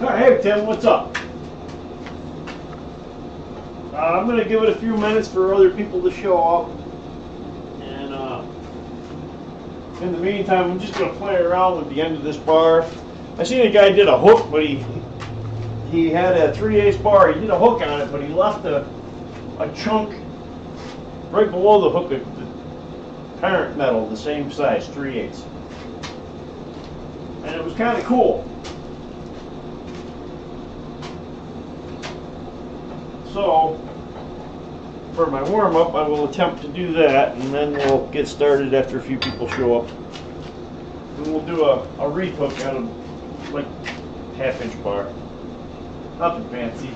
Hey Tim, what's up? I'm going to give it a few minutes for other people to show up. And in the meantime, I'm just going to play around with the end of this bar. I seen a guy did a hook, but he had a 3/8 bar. He did a hook on it, but he left a chunk right below the hook of the parent metal, the same size, 3/8. And it was kind of cool. So, for my warm-up, I will attempt to do that, and then we'll get started after a few people show up. And we'll do a wreath hook out of, like, 1/2-inch bar. Nothing fancy.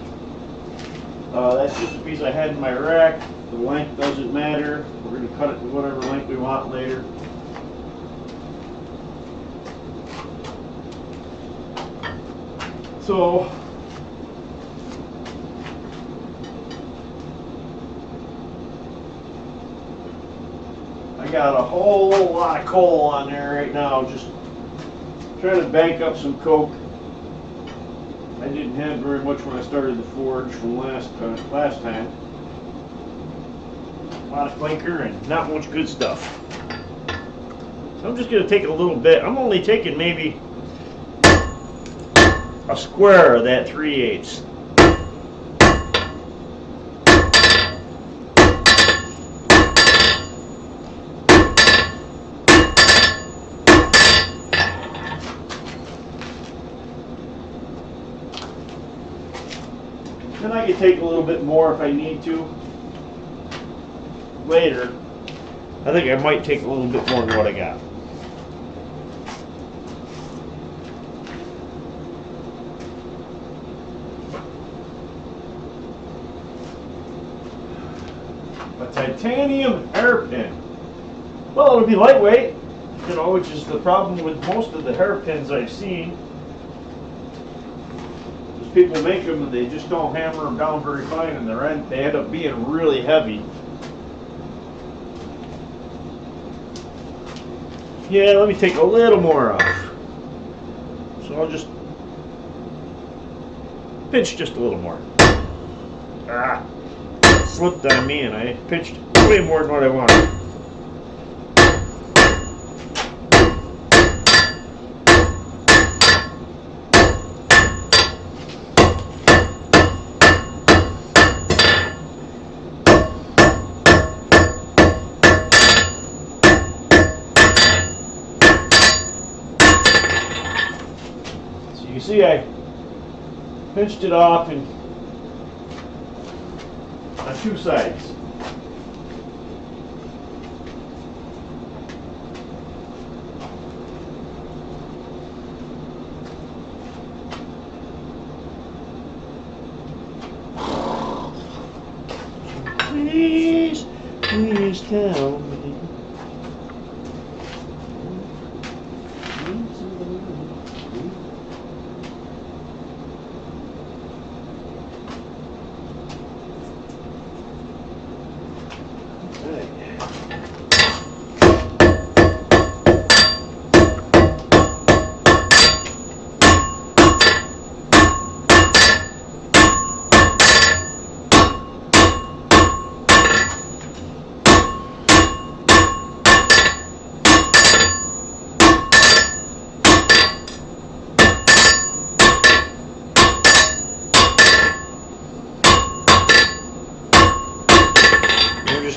That's just a piece I had in my rack. The length doesn't matter. We're going to cut it to whatever length we want later. So, I got a whole lot of coal on there right now, just trying to bank up some coke. I didn't have very much when I started the forge from last time. A lot of clinker and not much good stuff. So I'm just going to take a little bit. I'm only taking maybe a square of that 3/8. Then I can take a little bit more if I need to later. I think I might take a little bit more than what I got. A titanium hairpin. Well, it'll be lightweight, you know, which is the problem with most of the hairpins I've seen. People make them and they just don't hammer them down very fine, and they end up being really heavy. Yeah, let me take a little more off. So I'll just pinch just a little more. Ah, slipped on me and I pinched way more than what I wanted. You see, I pinched it off on two sides. Please, please tell me.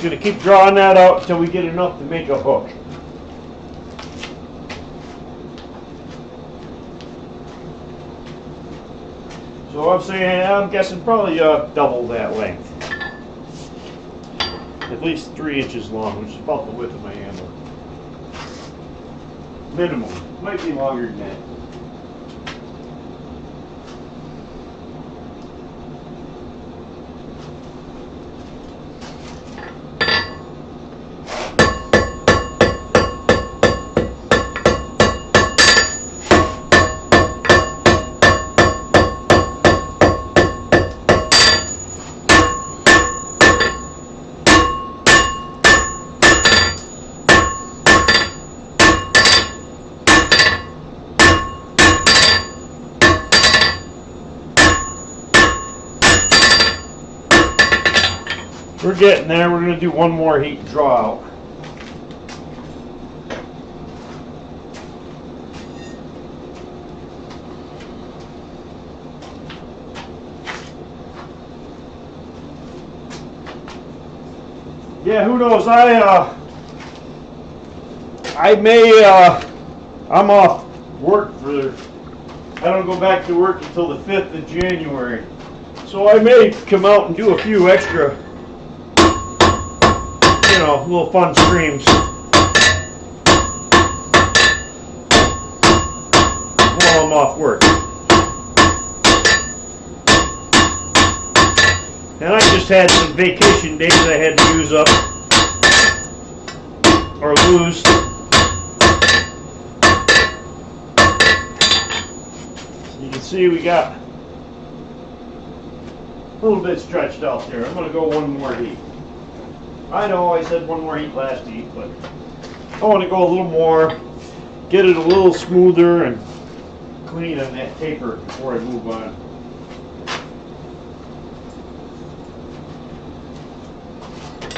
Going to keep drawing that out until we get enough to make a hook. So I'm guessing probably double that length. At least 3 inches long, which is about the width of my handle. Minimum. Might be longer than that. We're getting there. We're going to do one more heat and draw out. Yeah, who knows? I'm off work for, I don't go back to work until the 5th of January. So I may come out and do a few extra, you know, little fun streams while I'm off work. And I just had some vacation days I had to use up or lose. You can see we got a little bit stretched out there. I'm going to go one more heat. I know I said one more heat last heat, but I want to go a little more, get it a little smoother and clean on that taper before I move on.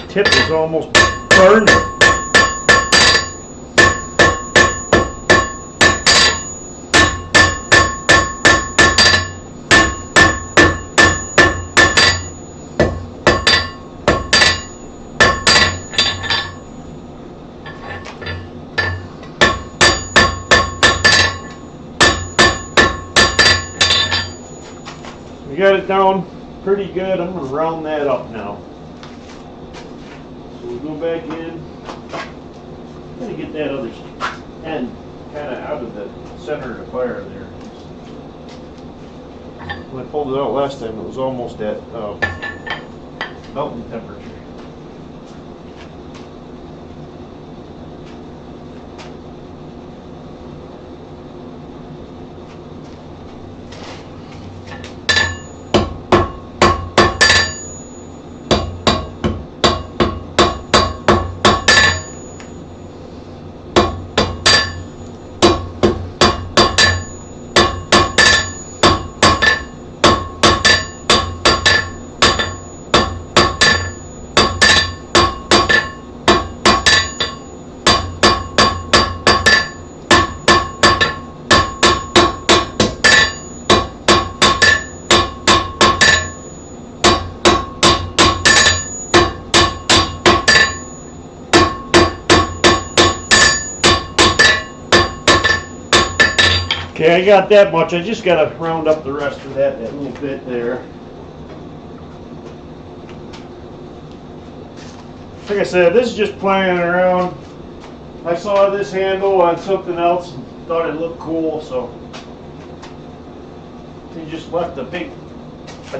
Tip is almost burned. We got it down pretty good. I'm going to round that up now. So we'll go back in. I'm going to get that other end kind of out of the center of the fire there. When I pulled it out last time, it was almost at melting temperature. Okay, I got that much. I just got to round up the rest of that little bit there. Like I said, this is just playing around. I saw this handle on something else and thought it looked cool, so I just left a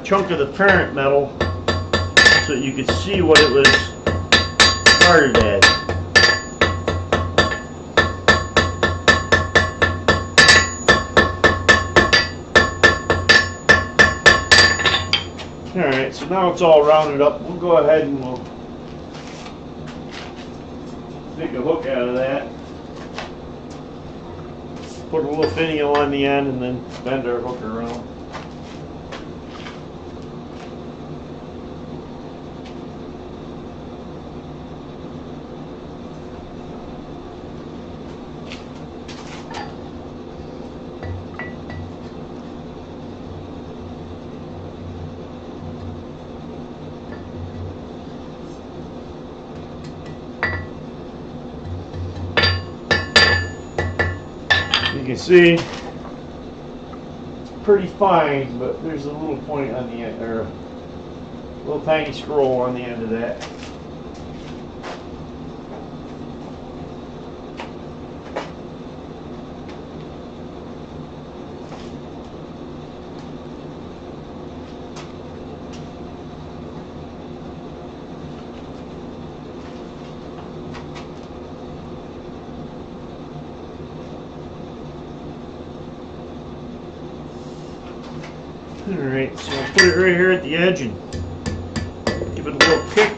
chunk of the parent metal so you could see what it was started at. Alright, so now it's all rounded up. We'll go ahead and we'll take a hook out of that. Put a little finial on the end and then bend our hook around. You can see it's pretty fine, but there's a little point on the end, or a little tiny scroll on the end of that. Alright, so I'll put it right here at the edge and give it a little kick.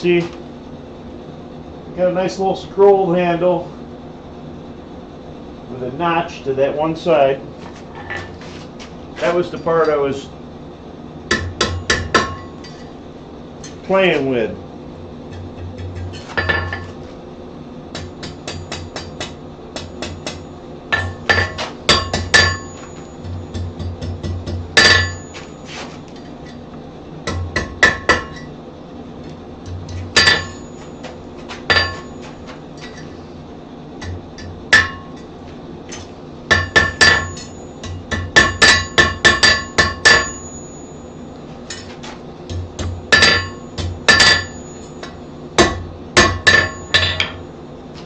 see, got a nice little scroll handle with a notch to that one side. That was the part I was playing with.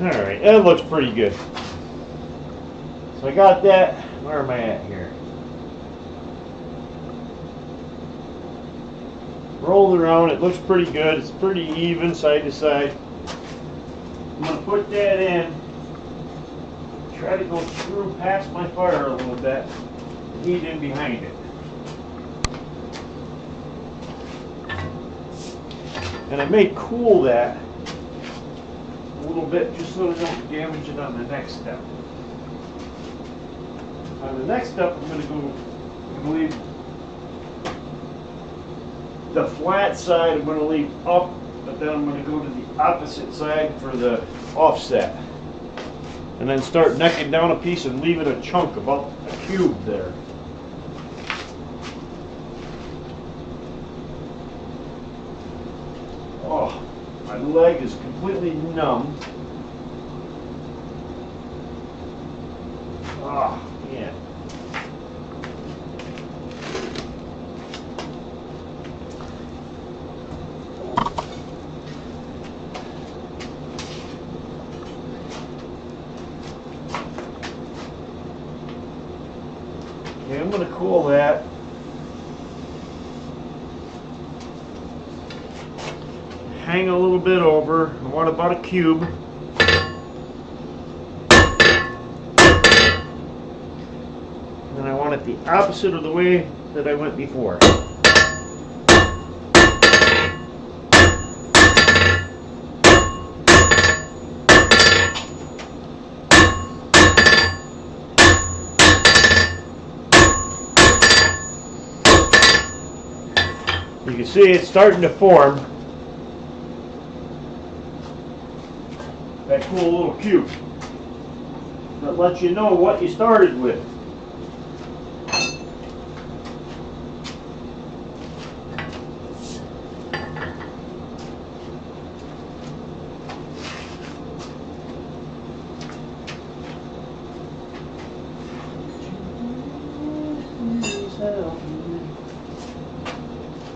Alright, that looks pretty good. So I got that. Where am I at here? Rolled around, it looks pretty good. It's pretty even side to side. I'm going to put that in. Try to go through past my fire a little bit. Heat in behind it. And I may cool that a little bit just so I don't damage it on the next step. On the next step, I'm going to go, I believe, the flat side I'm going to leave up, but then I'm going to go to the opposite side for the offset. And then start necking down a piece and leaving a chunk, about a cube there. Oh, my leg is completely numb. Oh, man. Okay, I'm going to cool that. Hang a little bit over. I want about a cube. And I want it the opposite of the way that I went before. You can see it's starting to form. That cool little cube that lets you know what you started with.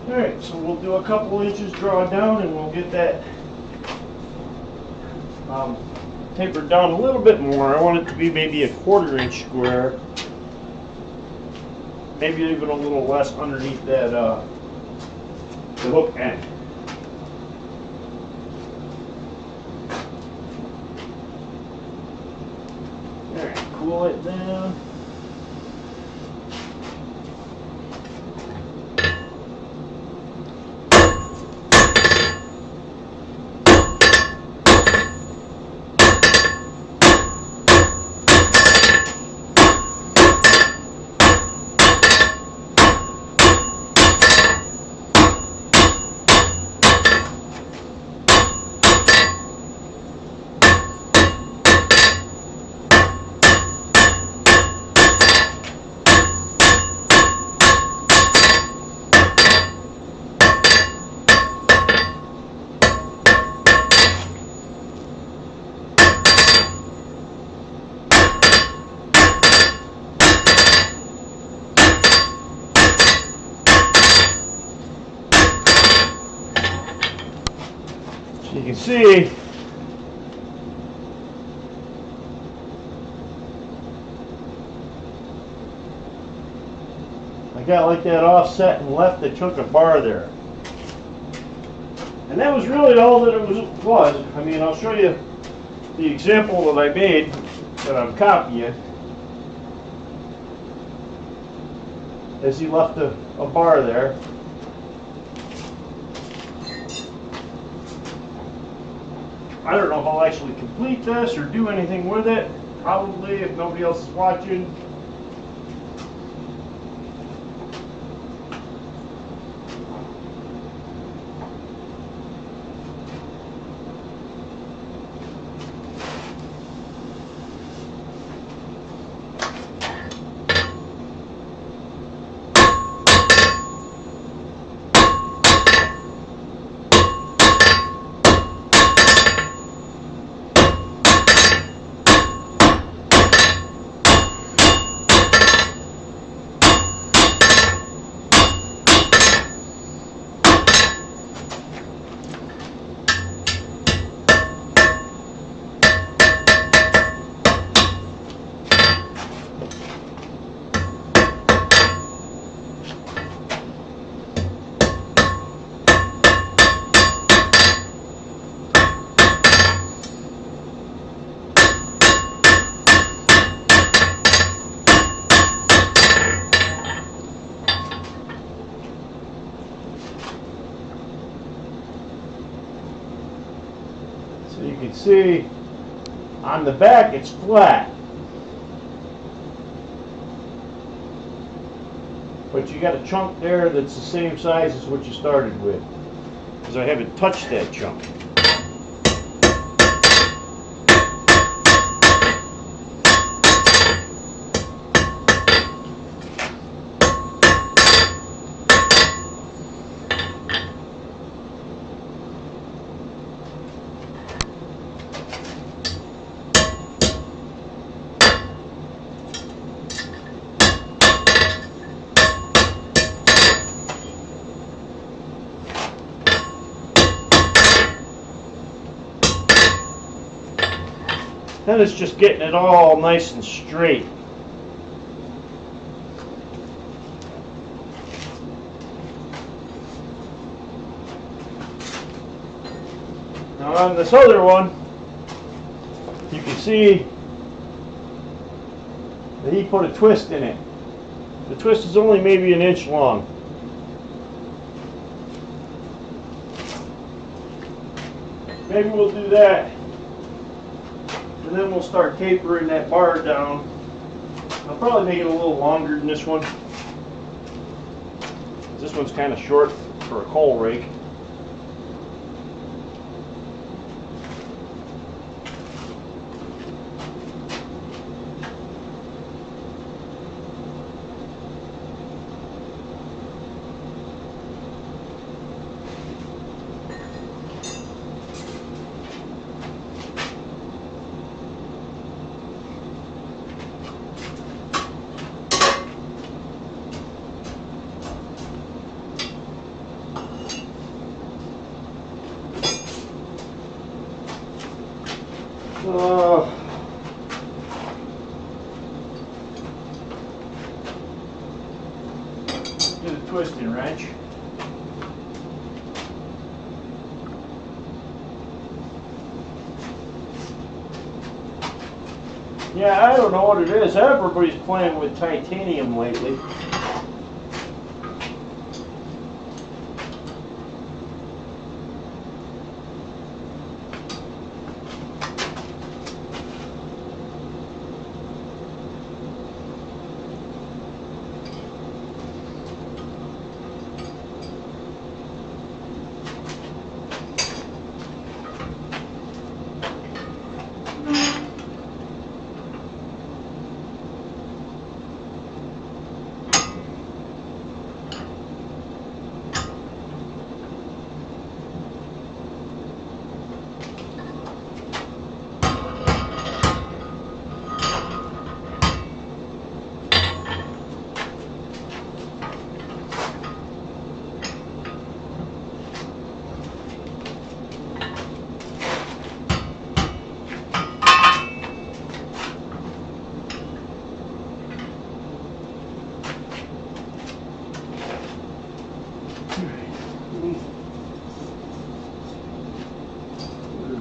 Alright, so we'll do a couple inches draw down and we'll get that tapered down a little bit more. I want it to be maybe a 1/4 inch square. Maybe even a little less underneath that the hook end. Alright, cool it down. You can see I got like that offset and left a chunk of bar there. And that was really all that it was. I mean, I'll show you the example that I made that I'm copying. As he left a bar there. I don't know if I'll actually complete this or do anything with it. Probably, if nobody else is watching. So you can see on the back it's flat, but you got a chunk there that's the same size as what you started with, because I haven't touched that chunk. Then it's just getting it all nice and straight. Now on this other one, you can see that he put a twist in it. The twist is only maybe an inch long. Maybe we'll do that. And then we'll start tapering that bar down. I'll probably make it a little longer than this one. This one's kind of short for a coal rake. Get a twisting wrench. Yeah, I don't know what it is. Everybody's playing with titanium lately.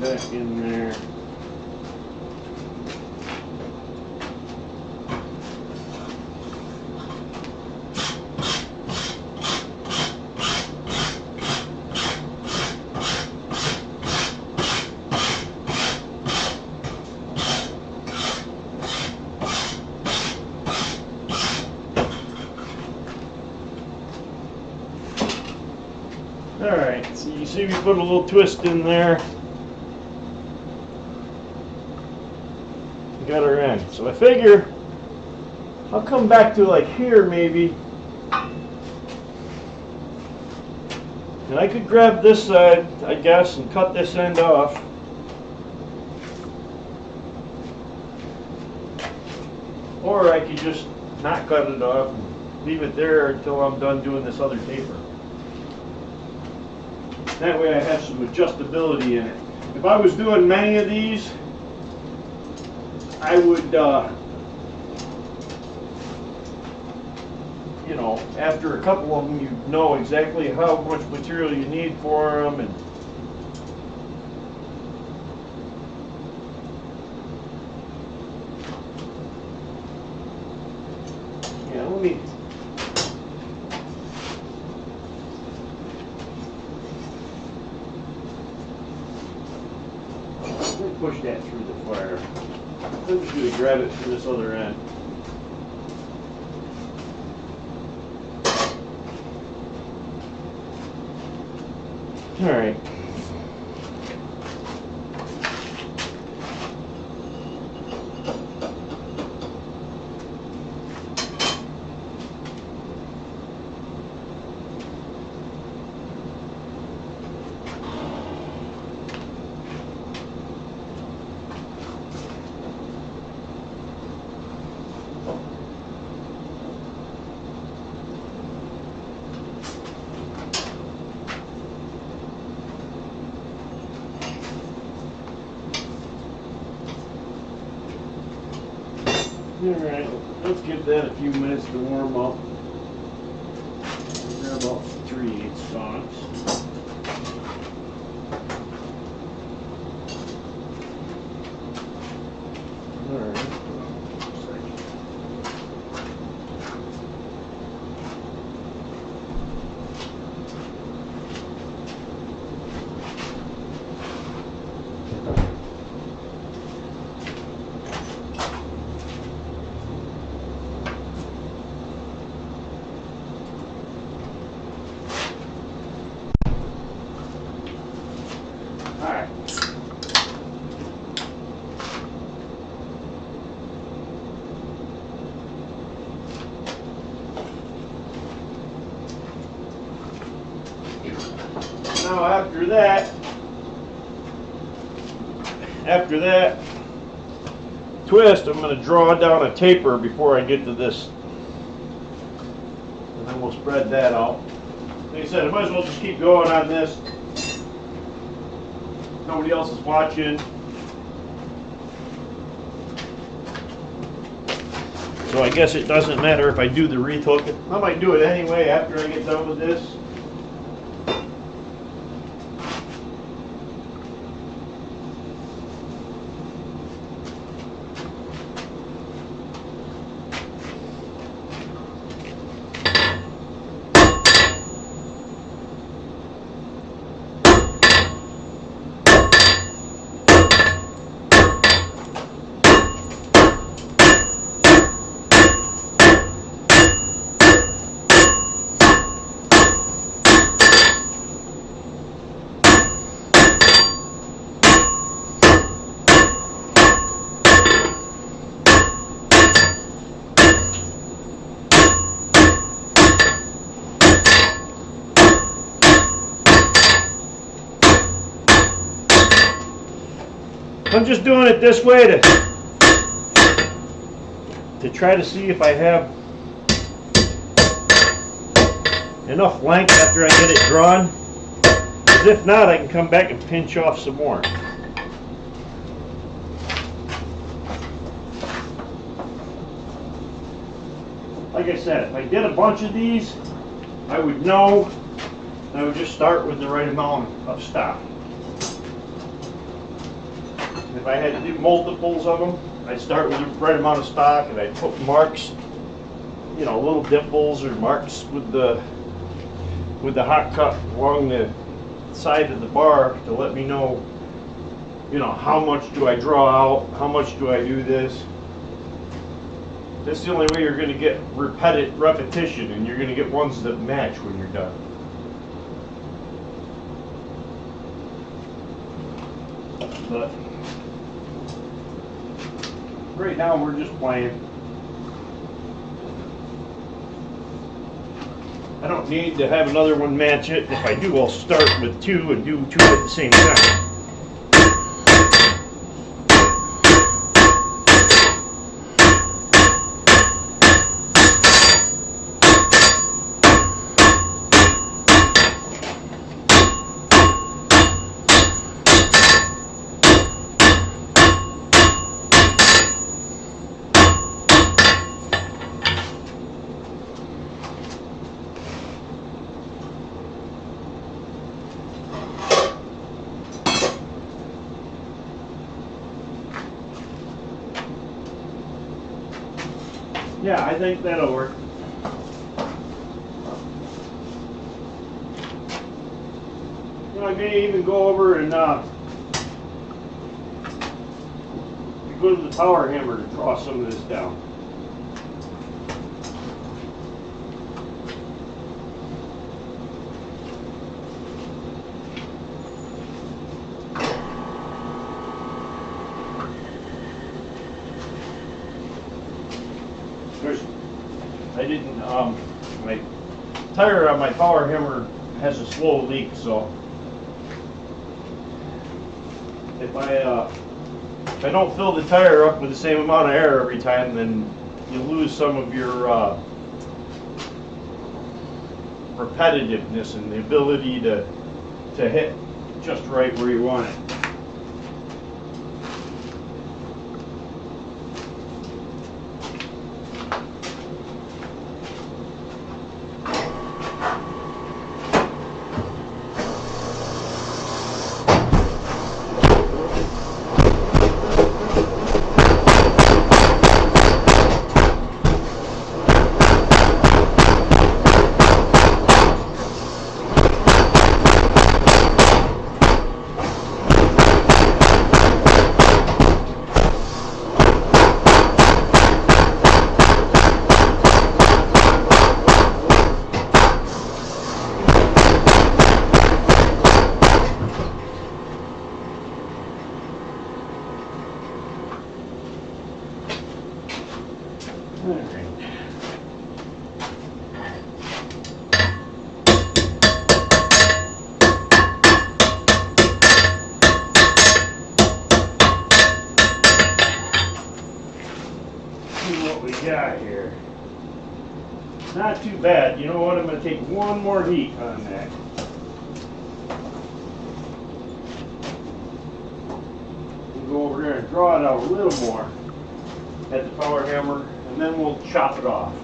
Back in there. Alright, so you see we put a little twist in there. We got our end. So I figure I'll come back to like here maybe. And I could grab this side, I guess, and cut this end off. Or I could just not cut it off and leave it there until I'm done doing this other taper. That way I have some adjustability in it. If I was doing many of these, I would, you know, after a couple of them, you know exactly how much material you need for them, and yeah, let me push that through the fire. I'm just going to grab it from this other end. All right. Alright, let's give that a few minutes to warm up. They're about 3/8 stonks. Alright. Alright. Now after that twist, I'm going to draw down a taper before I get to this. And then we'll spread that out. Like I said, I might as well just keep going on this. Nobody else is watching. So I guess it doesn't matter if I do the wreath hook. I might do it anyway after I get done with this. I'm just doing it this way to try to see if I have enough length after I get it drawn. Because if not, I can come back and pinch off some more. Like I said, if I did a bunch of these, I would know. I would just start with the right amount of stock. If I had to do multiples of them, I'd start with the right amount of stock, and I'd put marks, you know, little dimples or marks with the hot cut along the side of the bar to let me know, you know, how much do I draw out, how much do I do this. That's the only way you're going to get repetition, and you're going to get ones that match when you're done. But right now we're just playing. I don't need to have another one match it. If I do, I'll start with two and do two at the same time. Yeah, I think that'll work. You know, I may even go over and go to the power hammer to draw some of this down. I didn't, my tire on my power hammer has a slow leak, so if I don't fill the tire up with the same amount of air every time, then you lose some of your repetitiveness and the ability to hit just right where you want it. What we got here. Not too bad. You know what? I'm going to take one more heat on that. We'll go over here and draw it out a little more at the power hammer, and then we'll chop it off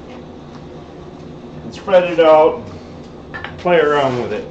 and spread it out, play around with it.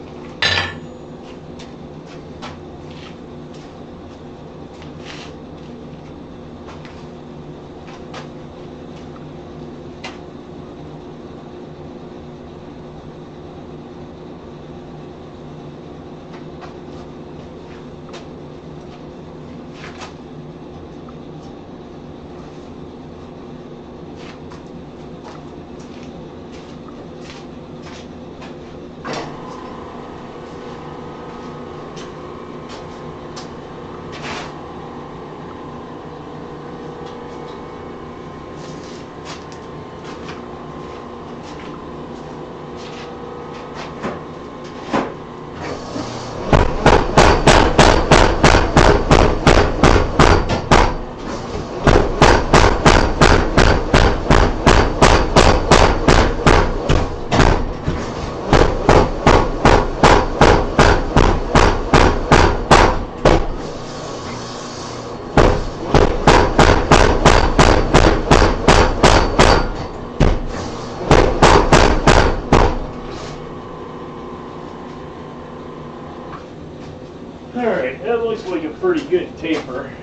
Alright, that looks like a pretty good taper.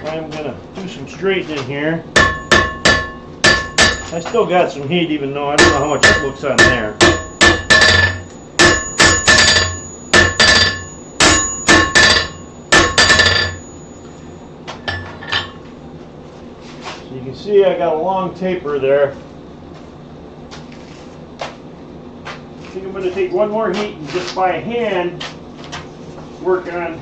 I'm going to do some straightening here. I still got some heat even though I don't know how much it looks on there. So you can see I got a long taper there. I think I'm going to take one more heat and just by hand work on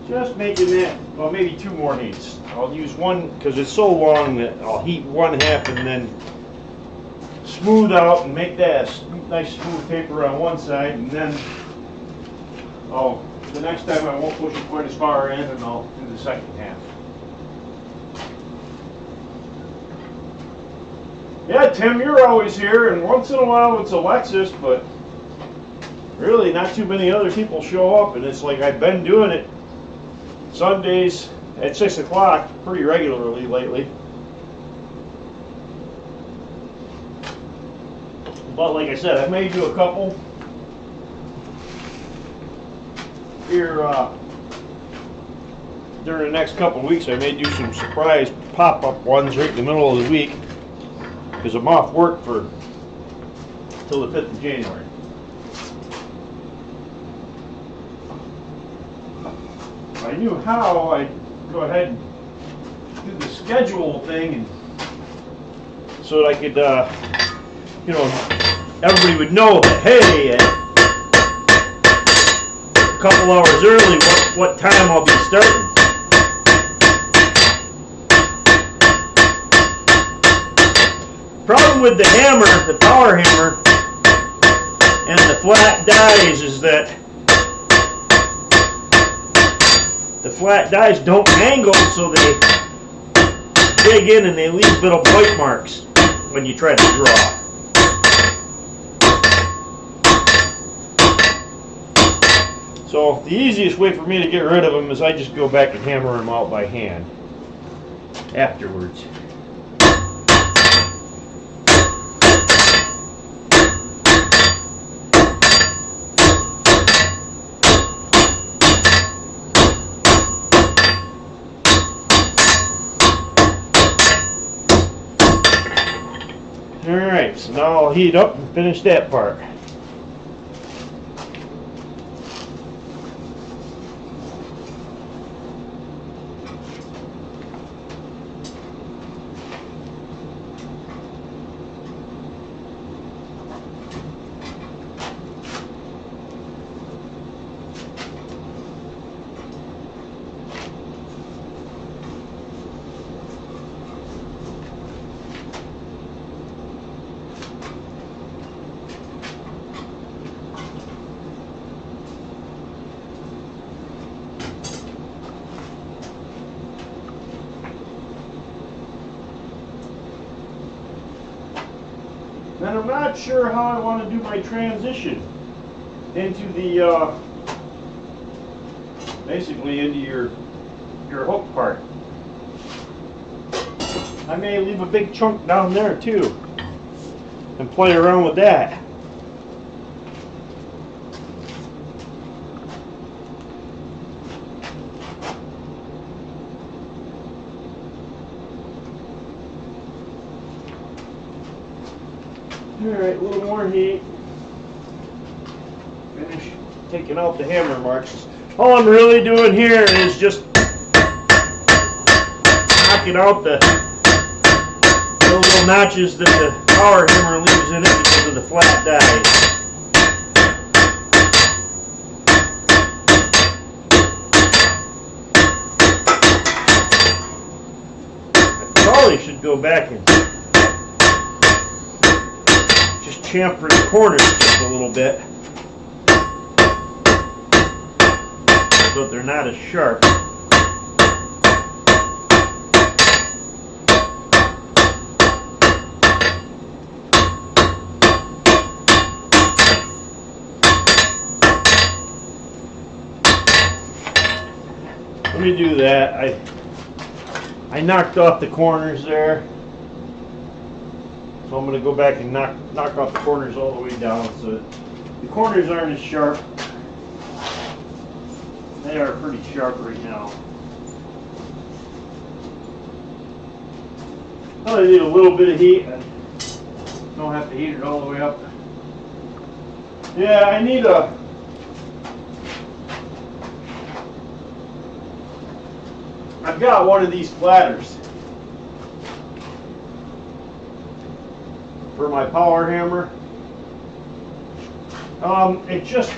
just making that, well, maybe 2 more heats. I'll use one because it's so long that I'll heat 1/2 and then smooth out and make that a nice smooth paper on one side, and then the next time I won't push it quite as far in, and I'll do the second half. Yeah, Tim, you're always here, and once in a while it's Alexis, but really not too many other people show up, and it's like I've been doing it Sundays at 6 o'clock pretty regularly lately. But like I said, I may do a couple here during the next couple of weeks. I may do some surprise pop-up ones right in the middle of the week because I'm off work till the 5th of January. If I knew how, I'd go ahead and do the schedule thing, and so that I could, everybody would know that, hey, a couple hours early, what time I'll be starting. Problem with the hammer, the power hammer, and the flat dies is that the flat dies don't angle, so they dig in and they leave little bite marks when you try to draw. So the easiest way for me to get rid of them is I just go back and hammer them out by hand afterwards. Alright, so now I'll heat up and finish that part. And I'm not sure how I want to do my transition into the, basically into your hook part. I may leave a big chunk down there too and play around with that. Alright, a little more heat. Finish taking out the hammer marks. All I'm really doing here is just knocking out the little notches that the power hammer leaves in it because of the flat die. I probably should go back and just chamfer the corners just a little bit so that they're not as sharp. Let me do that. I knocked off the corners there. So I'm going to go back and knock off the corners all the way down so the corners aren't as sharp. They are pretty sharp right now. I need a little bit of heat. I don't have to heat it all the way up. Yeah, I need I've got one of these platters for my power hammer. It just,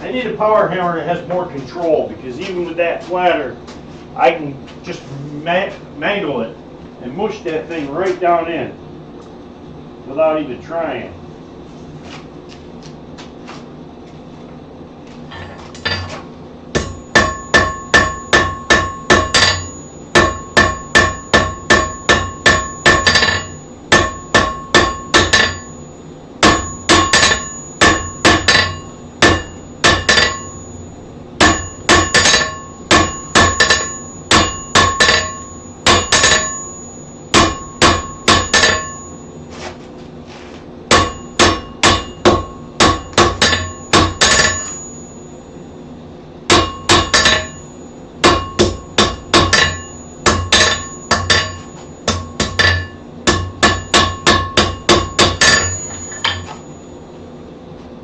I need a power hammer that has more control, because even with that flatter, I can just mangle it and mush that thing right down in without even trying.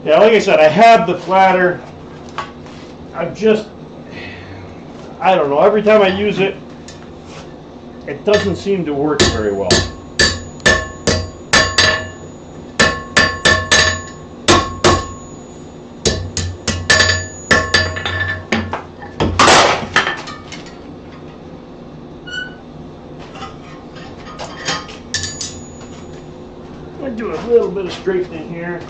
Yeah, like I said, I have the flatter. I don't know, every time I use it, it doesn't seem to work very well. I'm going to do a little bit of straightening here.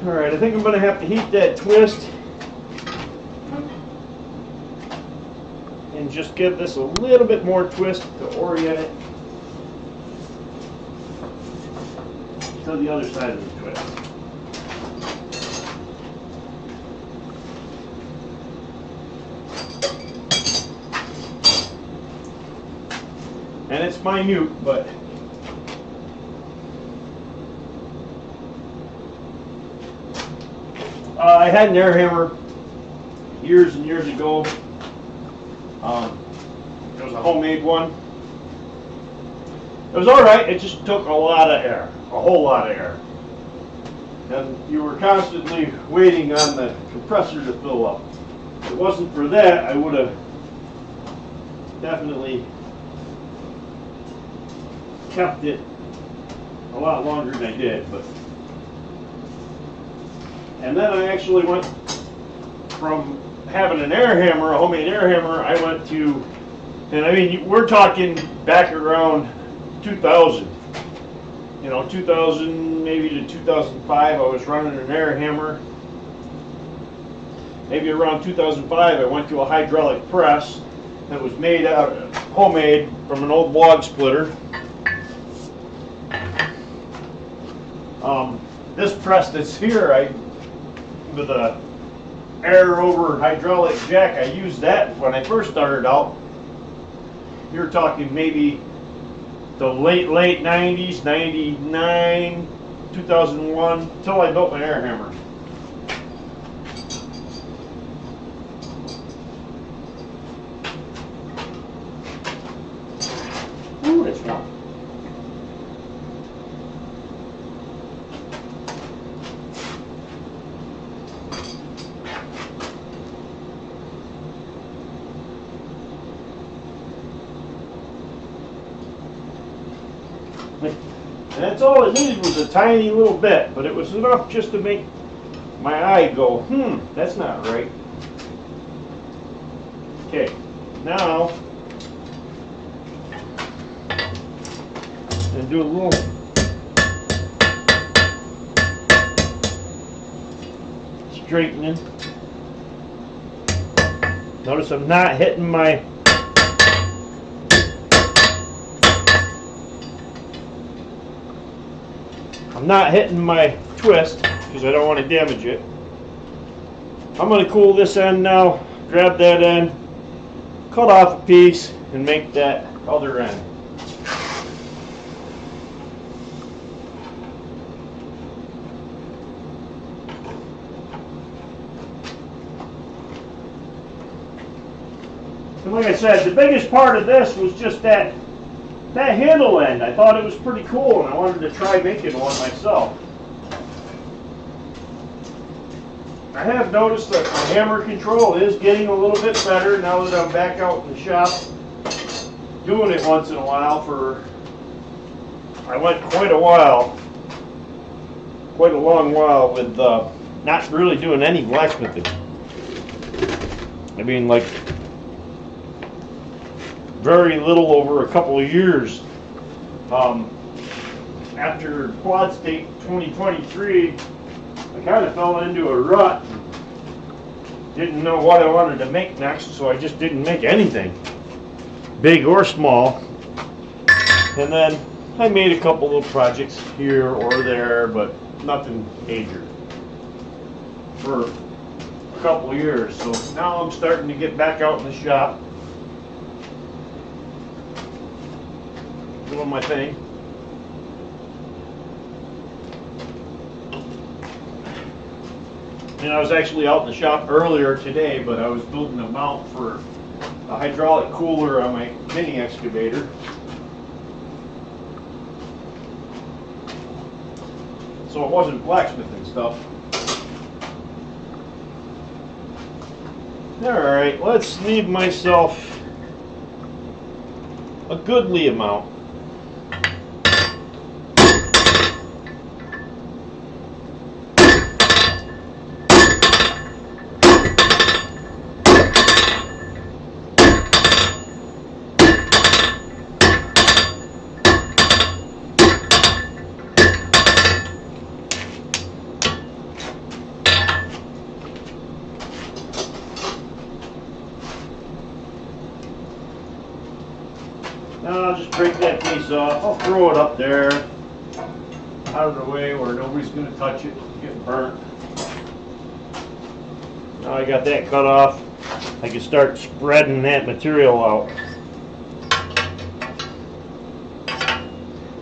Alright, I think I'm going to have to heat that twist and just give this a little bit more twist to orient it to the other side of the twist. And it's minute, but I had an air hammer years and years ago. It was a homemade one. It was alright, it just took a lot of air, a whole lot of air. And you were constantly waiting on the compressor to fill up. If it wasn't for that, I would have definitely kept it a lot longer than I did. And then I actually went from having an air hammer, a homemade air hammer, I went to, and I mean, we're talking back around 2000. You know, 2000 maybe to 2005, I was running an air hammer. Maybe around 2005, I went to a hydraulic press that was made out of, homemade from an old log splitter. This press that's here, with a air over hydraulic jack, I used that when I first started out. You're talking maybe the late 90s, 99, 2001, until I built my air hammer. Ooh, that's warm. And that's all it needed, was a tiny little bit, but it was enough just to make my eye go, that's not right. Okay, now I'm going to do a little straightening. Notice I'm not hitting my twist because I don't want to damage it. I'm going to cool this end now, grab that end, cut off a piece, and make that other end. And like I said, the biggest part of this was just that handle end. I thought it was pretty cool, and I wanted to try making one myself. I have noticed that my hammer control is getting a little bit better now that I'm back out in the shop doing it once in a while for I went quite a long while with not really doing any blacksmithing. I mean, like, very little over a couple of years. After Quad State 2023, I kind of fell into a rut. Didn't know what I wanted to make next, so I just didn't make anything, big or small. And then I made a couple of projects here or there, but nothing major for a couple of years. So now I'm starting to get back out in the shop, doing my thing. And I was actually out in the shop earlier today, but I was building a mount for a hydraulic cooler on my mini excavator. So it wasn't blacksmithing stuff. Alright, let's leave myself a goodly amount. Now I'll just break that piece off. I'll throw it up there, out of the way where nobody's going to touch it, get burnt. Now I got that cut off, I can start spreading that material out.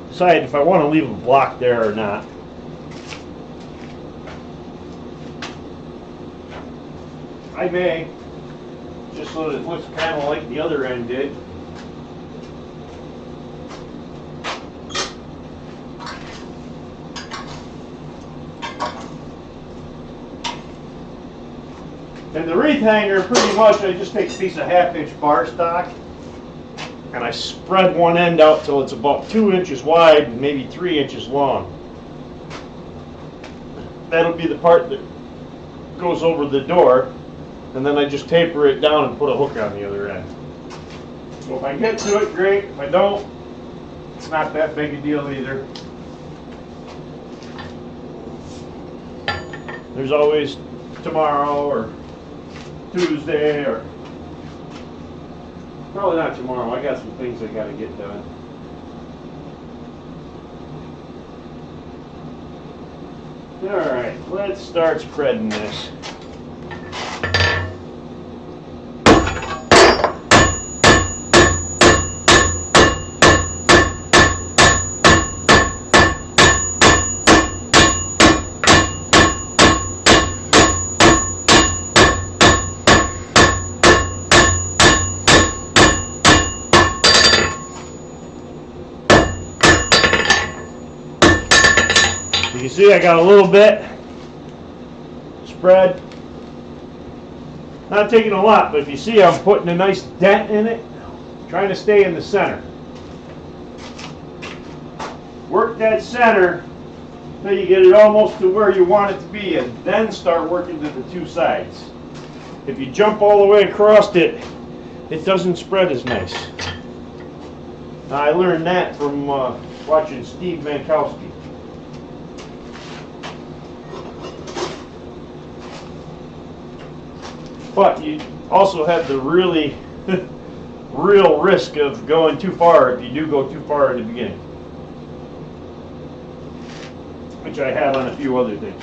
Decide if I want to leave a block there or not. I may, just so that it looks kind of like the other end did. And the wreath hanger, pretty much, I just take a piece of 1/2-inch bar stock and I spread one end out till it's about 2 inches wide and maybe 3 inches long. That'll be the part that goes over the door, and then I just taper it down and put a hook on the other end. So if I get to it, great. If I don't, it's not that big a deal either. There's always tomorrow or Tuesday, or probably not tomorrow. I got some things I got to get done. Alright, let's start spreading this. You can see I got a little bit spread. Not taking a lot, but if you see I'm putting a nice dent in it, trying to stay in the center. Work that center until you get it almost to where you want it to be, and then start working to the two sides. If you jump all the way across it, it doesn't spread as nice. Now, I learned that from watching Steve Mankowski. But you also have the really real risk of going too far if you do go too far in the beginning, which I have on a few other things.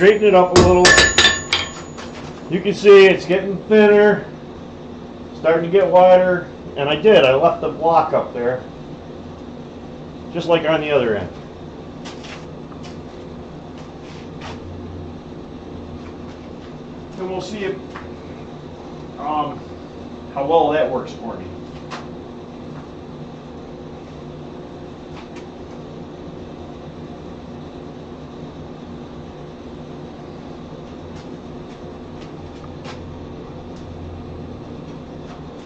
straighten it up a little. You can see it's getting thinner, starting to get wider, and I left the block up there, just like on the other end. And we'll see if, how well that works for me.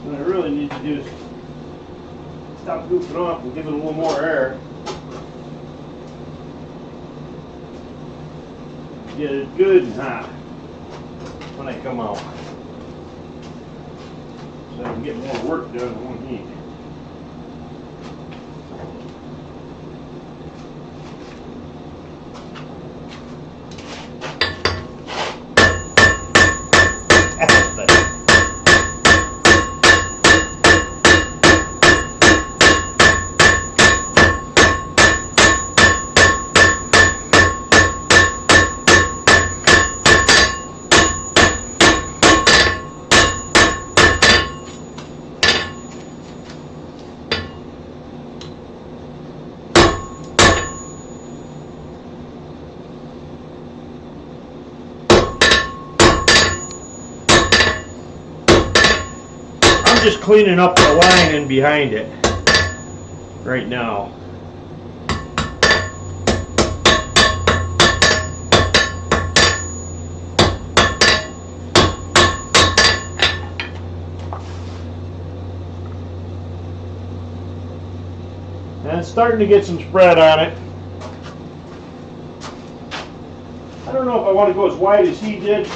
What I really need to do is stop goofing off and give it a little more air. Get it good and hot when I come out, so I can get more work done in one heat. Just cleaning up the lining behind it right now. And it's starting to get some spread on it. I don't know if I want to go as wide as he did.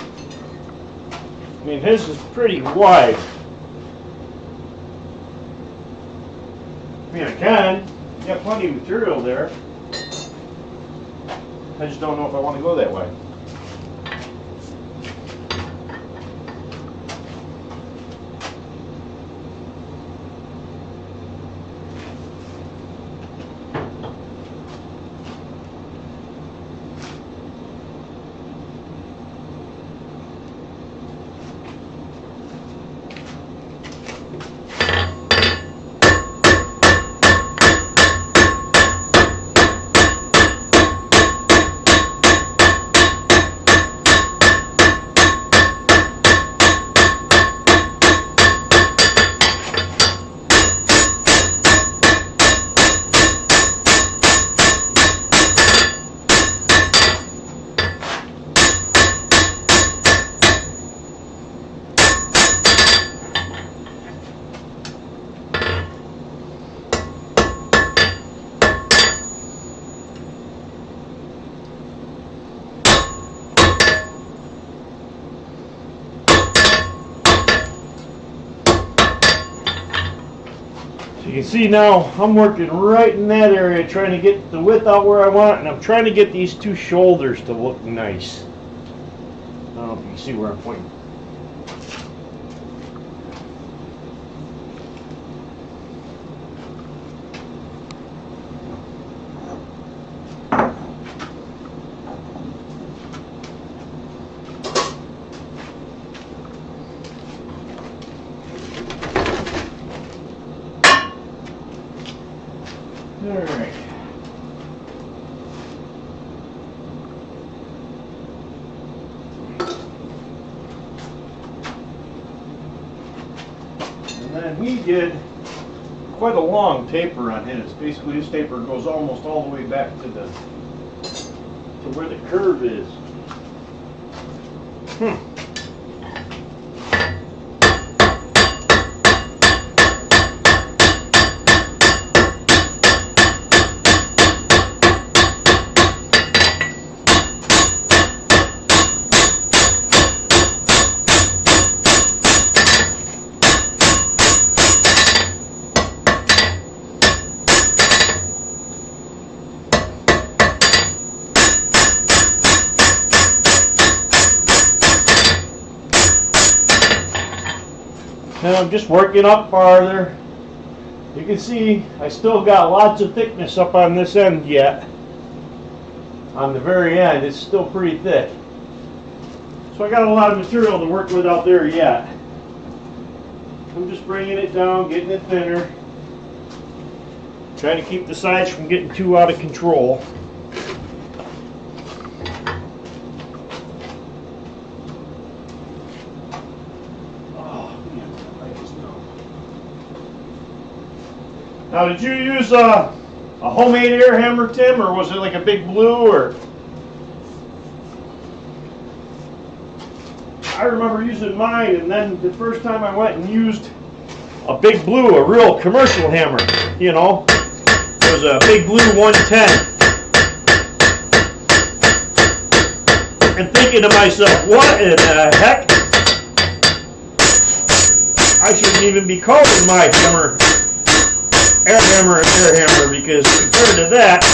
I mean, his is pretty wide. I mean, I can. You got plenty of material there. I just don't know if I want to go that way. You can see now I'm working right in that area, trying to get the width out where I want, and I'm trying to get these two shoulders to look nice. I don't know if you can see where I'm pointing. Alright. And then he did quite a long taper on his. Basically his taper goes almost all the way back to where the curve is. And I'm just working up farther. You can see I still got lots of thickness up on this end yet. On the very end, it's still pretty thick. So I got a lot of material to work with out there yet. I'm just bringing it down, getting it thinner. Trying to keep the sides from getting too out of control. Now, did you use a homemade air hammer, Tim, or was it like a Big Blue? Or I remember using mine, and then the first time I went and used a Big Blue, a real commercial hammer, you know, it was a Big Blue 110, and thinking to myself, what in the heck? I shouldn't even be calling my hammer air hammer, because compared to that,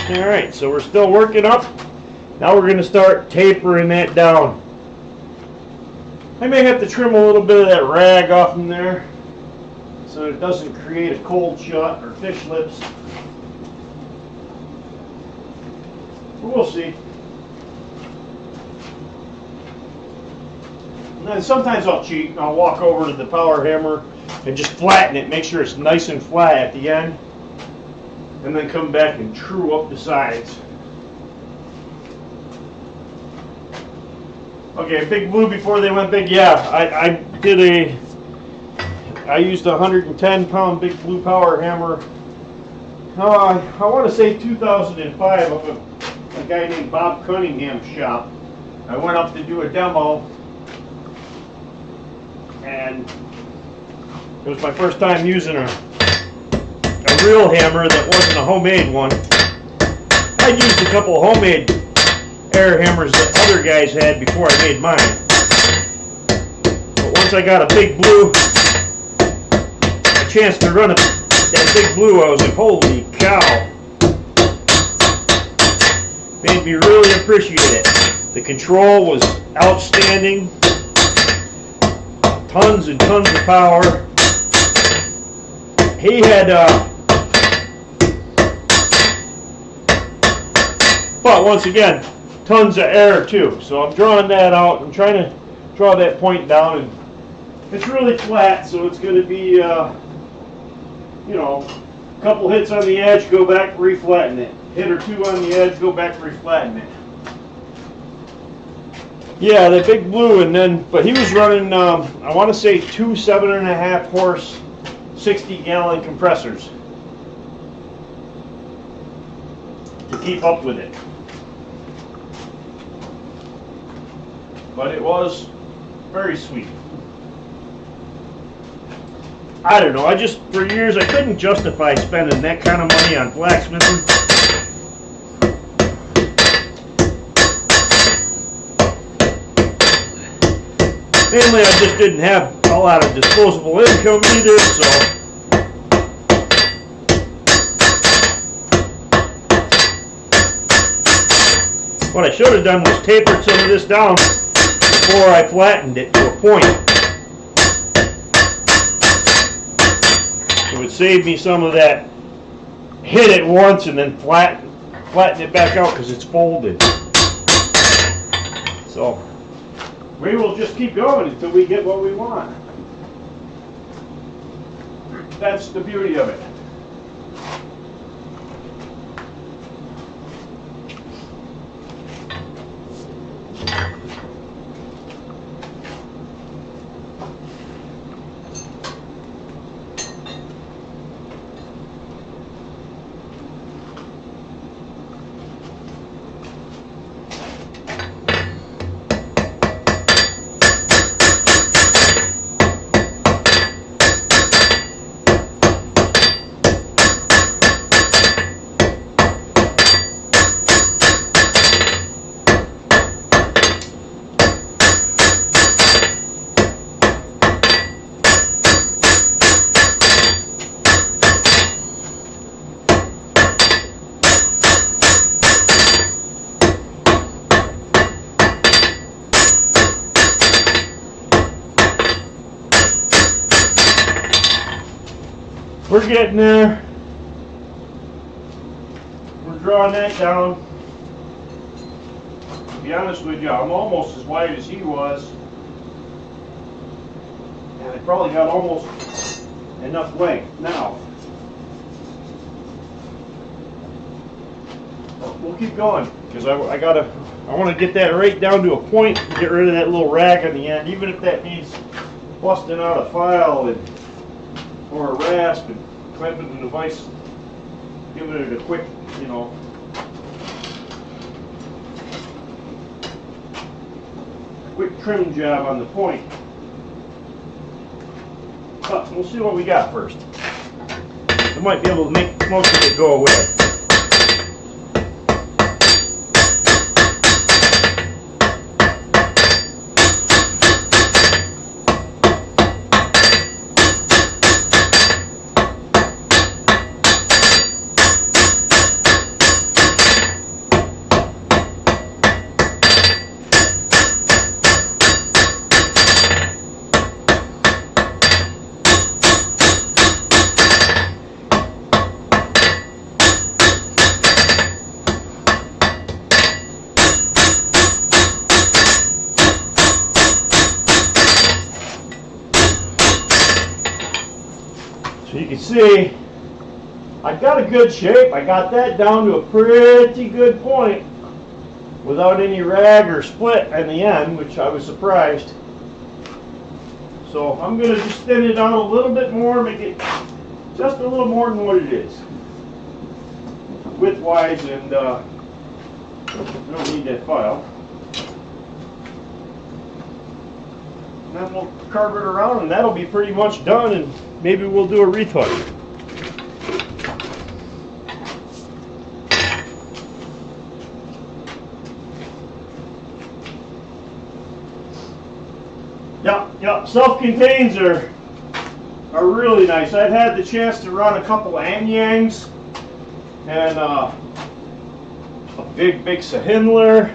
alright, so we're still working up. Now we're going to start tapering that down. I may have to trim a little bit of that rag off in there so it doesn't create a cold shut or fish lips. But we'll see. And then sometimes I'll cheat and I'll walk over to the power hammer and just flatten it, make sure it's nice and flat at the end, and then come back and true up the sides. Okay, Big Blue before they went big. Yeah, I used a 110-pound Big Blue power hammer. I want to say 2005 of a guy named Bob Cunningham's shop. I went up to do a demo, and it was my first time using a real hammer that wasn't a homemade one. I'd used a couple of homemade air hammers that other guys had before I made mine. But once I got a Big Blue, a chance to run that Big Blue, I was like, holy cow. Made me really appreciate it. The control was outstanding. Tons and tons of power. He had but once again, tons of air too. So I'm drawing that out. I'm trying to draw that point down, and it's really flat, so it's going to be, you know, a couple hits on the edge, go back, reflatten it. Hit or two on the edge, go back, reflatten it. Yeah, the Big Blue, and then, but he was running, I want to say 2 7.5 horse, 60-gallon compressors to keep up with it. But it was very sweet. I don't know, for years, I couldn't justify spending that kind of money on blacksmithing. Mainly, I just didn't have a lot of disposable income either, so. What I should have done was tapered some of this down before I flattened it to a point. It would save me some of that hit it once and then flatten it back out because it's folded. So we will just keep going until we get what we want. That's the beauty of it. we're getting there. We're drawing that down. To be honest with you, I'm almost as wide as he was. And I probably got almost enough length. Now, we'll keep going because I want to get that right down to a point and get rid of that little rag on the end, even if that means busting out a file or a rasp and clamping the device, giving it a quick, you know, quick trim job on the point. But we'll see what we got first. I might be able to make most of it go away. So you can see I got a good shape. I got that down to a pretty good point without any rag or split in the end, which I was surprised. So I'm going to just thin it out a little bit more, make it just a little more than what it is width-wise, and I don't need that file. And then we'll carve it around, and that'll be pretty much done, and maybe we'll do a wreath hook. Yep, self-contains are really nice. I've had the chance to run a couple of Anyangs and a big Sahindler.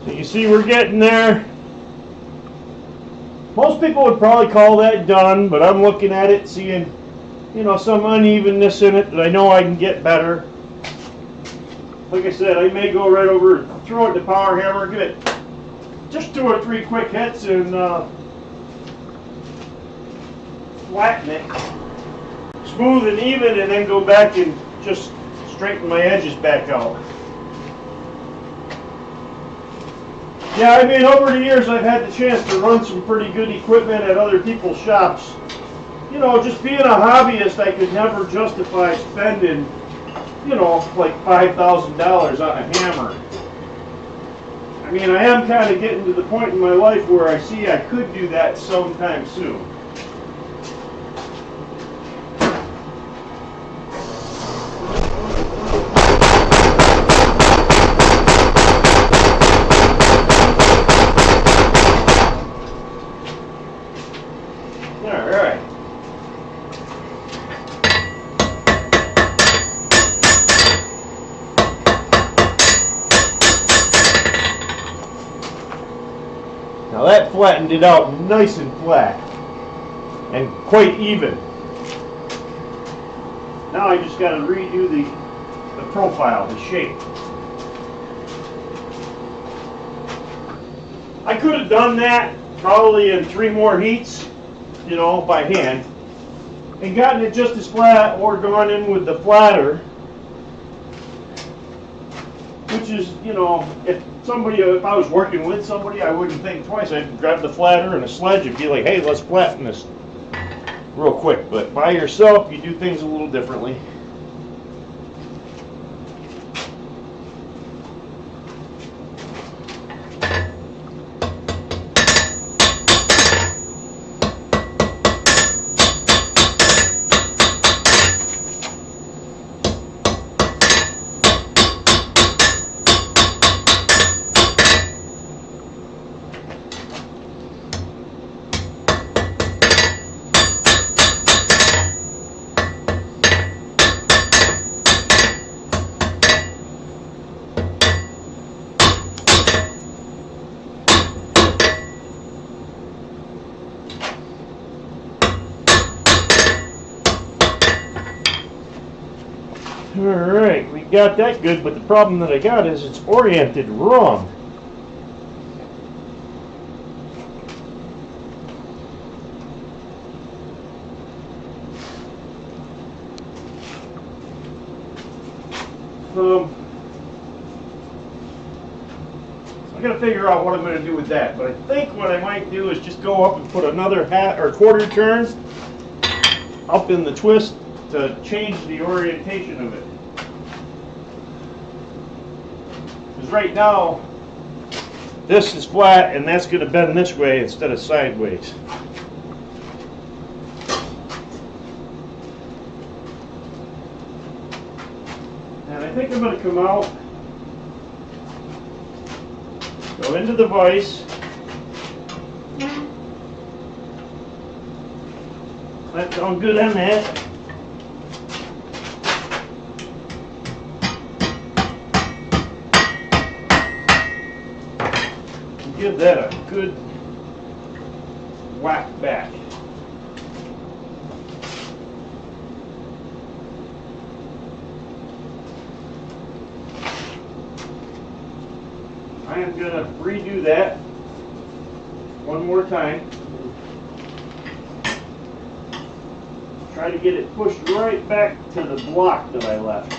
You see, we're getting there. Most people would probably call that done, but I'm looking at it, seeing, you know, some unevenness in it that I know I can get better. Like I said, I may go right over, throw it the power hammer, give it just 2 or 3 quick hits, and flatten it, smooth and even, and then go back and just straighten my edges back out. Yeah, I mean, over the years I've had the chance to run some pretty good equipment at other people's shops. You know, just being a hobbyist, I could never justify spending, you know, like $5,000 on a hammer. I mean, I am kind of getting to the point in my life where I see I could do that sometime soon. Now that flattened it out nice and flat and quite even. Now I just got to redo the profile, the shape. I could have done that probably in 3 more heats, you know, by hand, and gotten it just as flat, or gone in with the flatter, which is, you know, if I was working with somebody, I wouldn't think twice. I'd grab the flatter and a sledge and be like, hey, let's flatten this real quick. But by yourself, you do things a little differently. Alright, we got that good, but the problem that I got is it's oriented wrong. So I gotta figure out what I'm gonna do with that. But I think what I might do is just go up and put another half or quarter turn up in the twist to change the orientation of it. Because right now this is flat and that's gonna bend this way instead of sideways. And I think I'm going to come out, go into the vise, clamp down good on that. And give that a good whack back. I am going to redo that one more time. Try to get it pushed right back to the block that I left.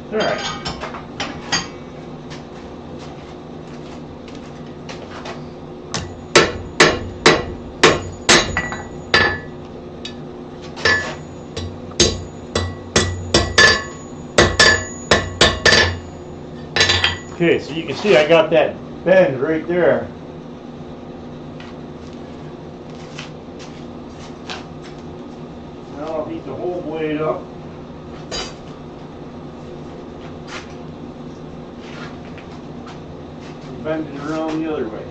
All right. Okay, so you can see I got that bend right there. Now I'll heat the whole blade up. Bend it around the other way.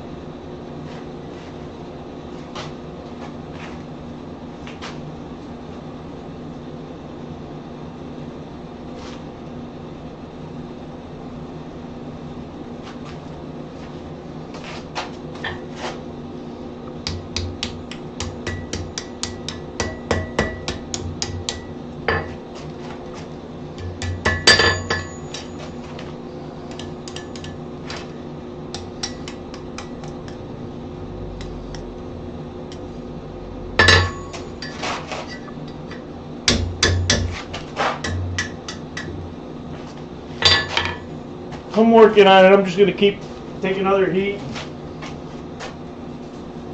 I'm working on it. I'm just going to keep take another heat,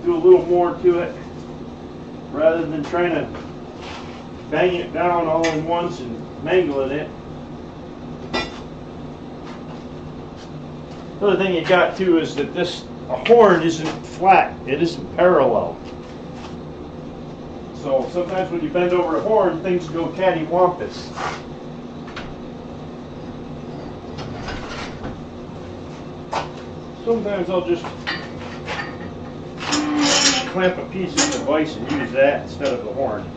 do a little more to it, rather than trying to bang it down all at once and mangling it. The other thing you got too is that a horn isn't flat; it isn't parallel. So sometimes when you bend over a horn, things go cattywampus. Sometimes I'll just clamp a piece of the vise and use that instead of the horn.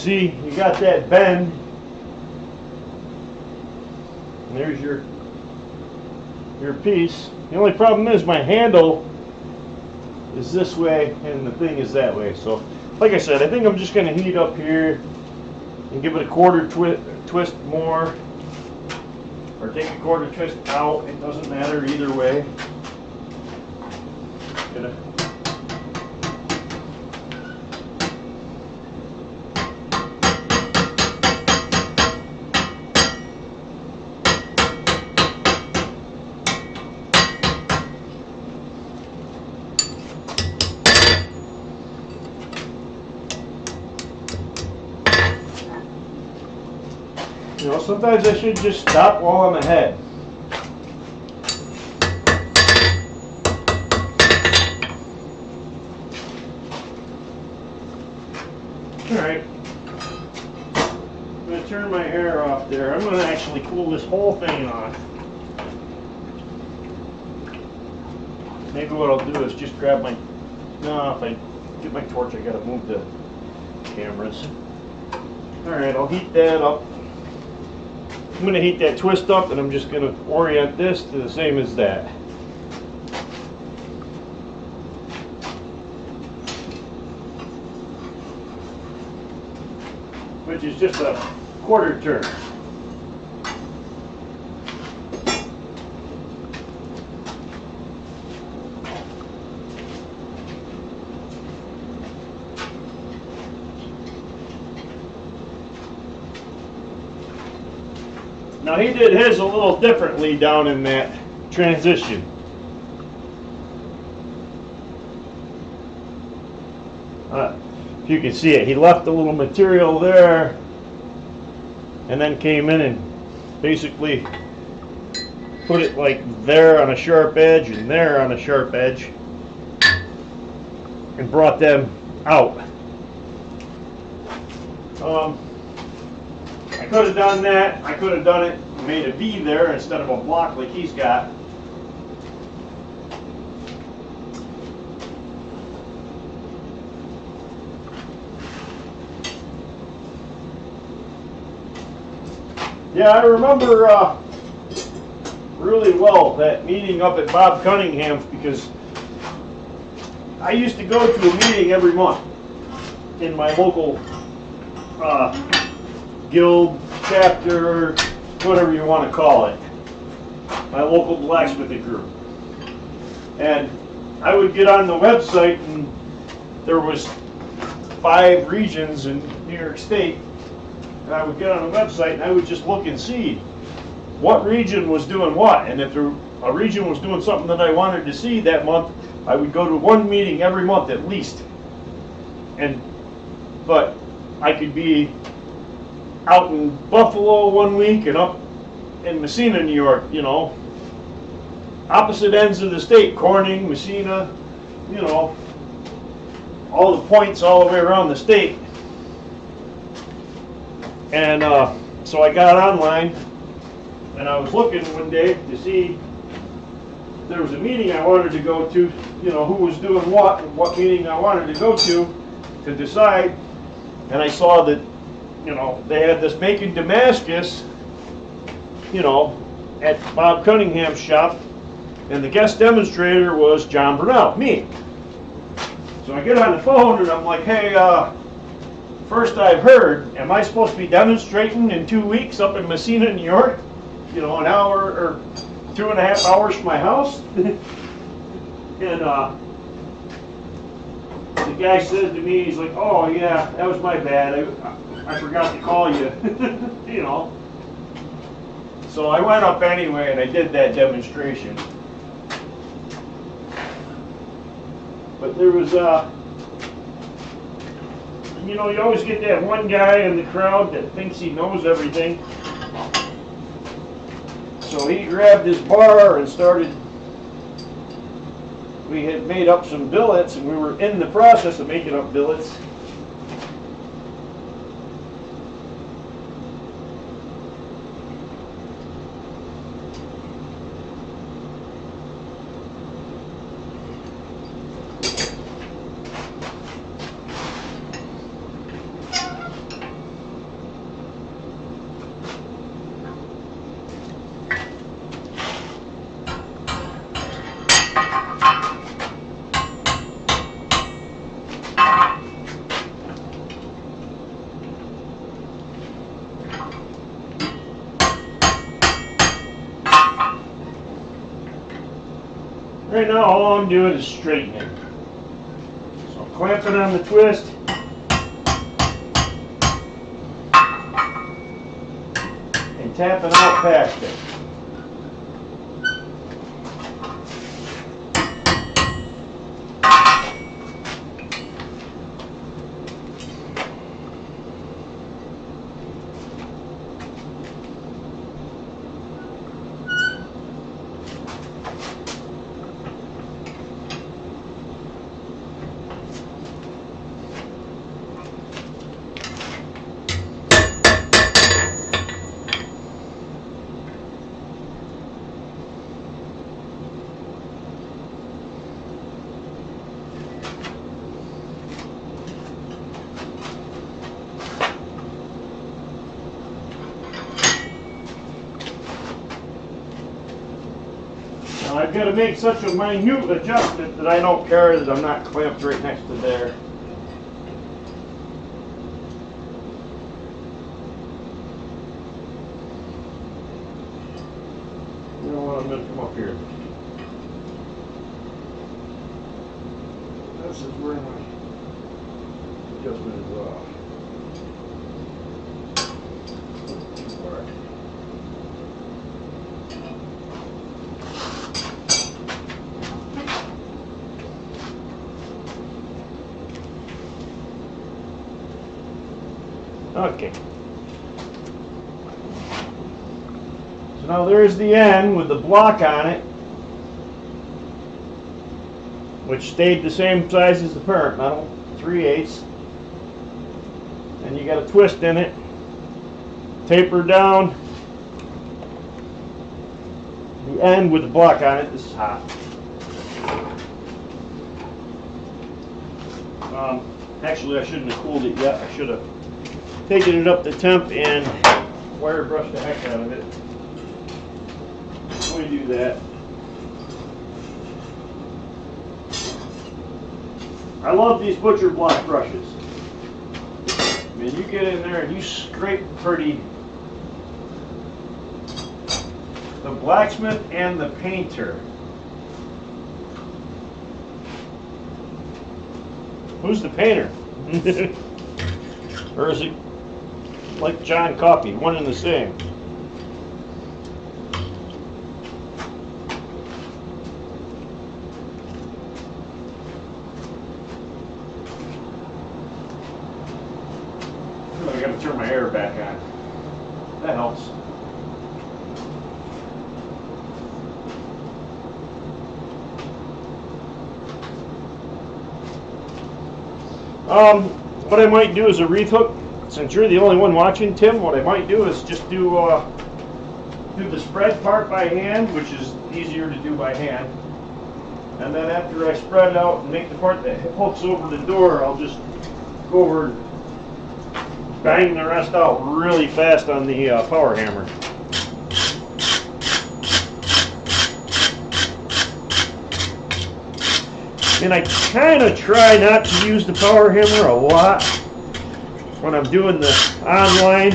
see, you got that bend. And there's your piece. The only problem is my handle is this way and the thing is that way. So, like I said, I think I'm just going to heat up here and give it a quarter twist more, or take a quarter twist out. It doesn't matter either way. Gonna You know, sometimes I should just stop while I'm ahead. Alright. I'm going to turn my air off there. I'm going to actually cool this whole thing off. Maybe what I'll do is just grab my... No, if I get my torch, I got to move the cameras. Alright, I'll heat that up. I'm going to heat that twist up, and I'm just going to orient this to the same as that. Which is just a quarter turn. Now he did his a little differently down in that transition. If you can see it, he left a little material there and then came in and basically put it like there on a sharp edge and there on a sharp edge and brought them out. I could have done that. I could have done it and made a V there instead of a block like he's got. Yeah, I remember really well that meeting up at Bob Cunningham's, because I used to go to a meeting every month in my local guild, chapter, whatever you want to call it, my local blacksmithing group. And I would get on the website, and there was 5 regions in New York State, and I would get on the website and I would just look and see what region was doing what, and if a region was doing something that I wanted to see that month, I would go to one meeting every month at least. But I could be out in Buffalo one week and up in Messina, New York, you know, opposite ends of the state, Corning, Messina, you know, all the points all the way around the state. And so I got online and I was looking one day to see if there was a meeting I wanted to go to, you know, who was doing what and what meeting I wanted to go to decide. And I saw that, you know, they had this Make in Damascus, you know, at Bob Cunningham's shop, and the guest demonstrator was John Brunel, me. So I get on the phone and I'm like, hey, first I've heard, am I supposed to be demonstrating in 2 weeks up in Messina, New York? You know, an hour or 2.5 hours from my house? And the guy said to me, he's like, oh yeah, that was my bad. I forgot to call you, you know. So I went up anyway and I did that demonstration. But there was, you know, you always get that one guy in the crowd that thinks he knows everything. So he grabbed his bar and started, we had made up some billets and we were in the process of making up billets. Right now, all I'm doing is straightening. So I'm clamping on the twist. And tapping out past it. Now I've got to make such a minute adjustment that I don't care that I'm not clamped right next to there. You know what, I'm going to come up here. This is where my adjustment is off. Too far. Okay. So now there's the end with the block on it, which stayed the same size as the parent metal, 3/8. And you got a twist in it, taper down the end with the block on it. This is hot. Actually, I shouldn't have cooled it yet. I should have taken it up to temp and wire brush the heck out of it. Let me do that. I love these butcher block brushes. I mean, you get in there and you scrape pretty. The blacksmith and the painter. Who's the painter? Or is it like John Coffey, one and the same? I gotta turn my air back on. That helps. What I might do is a wreath hook. Since you're the only one watching, Tim, what I might do is just do the spread part by hand, which is easier to do by hand. And then after I spread out and make the part that hooks over the door, I'll just go over and bang the rest out really fast on the power hammer. And I kind of try not to use the power hammer a lot when I'm doing the online,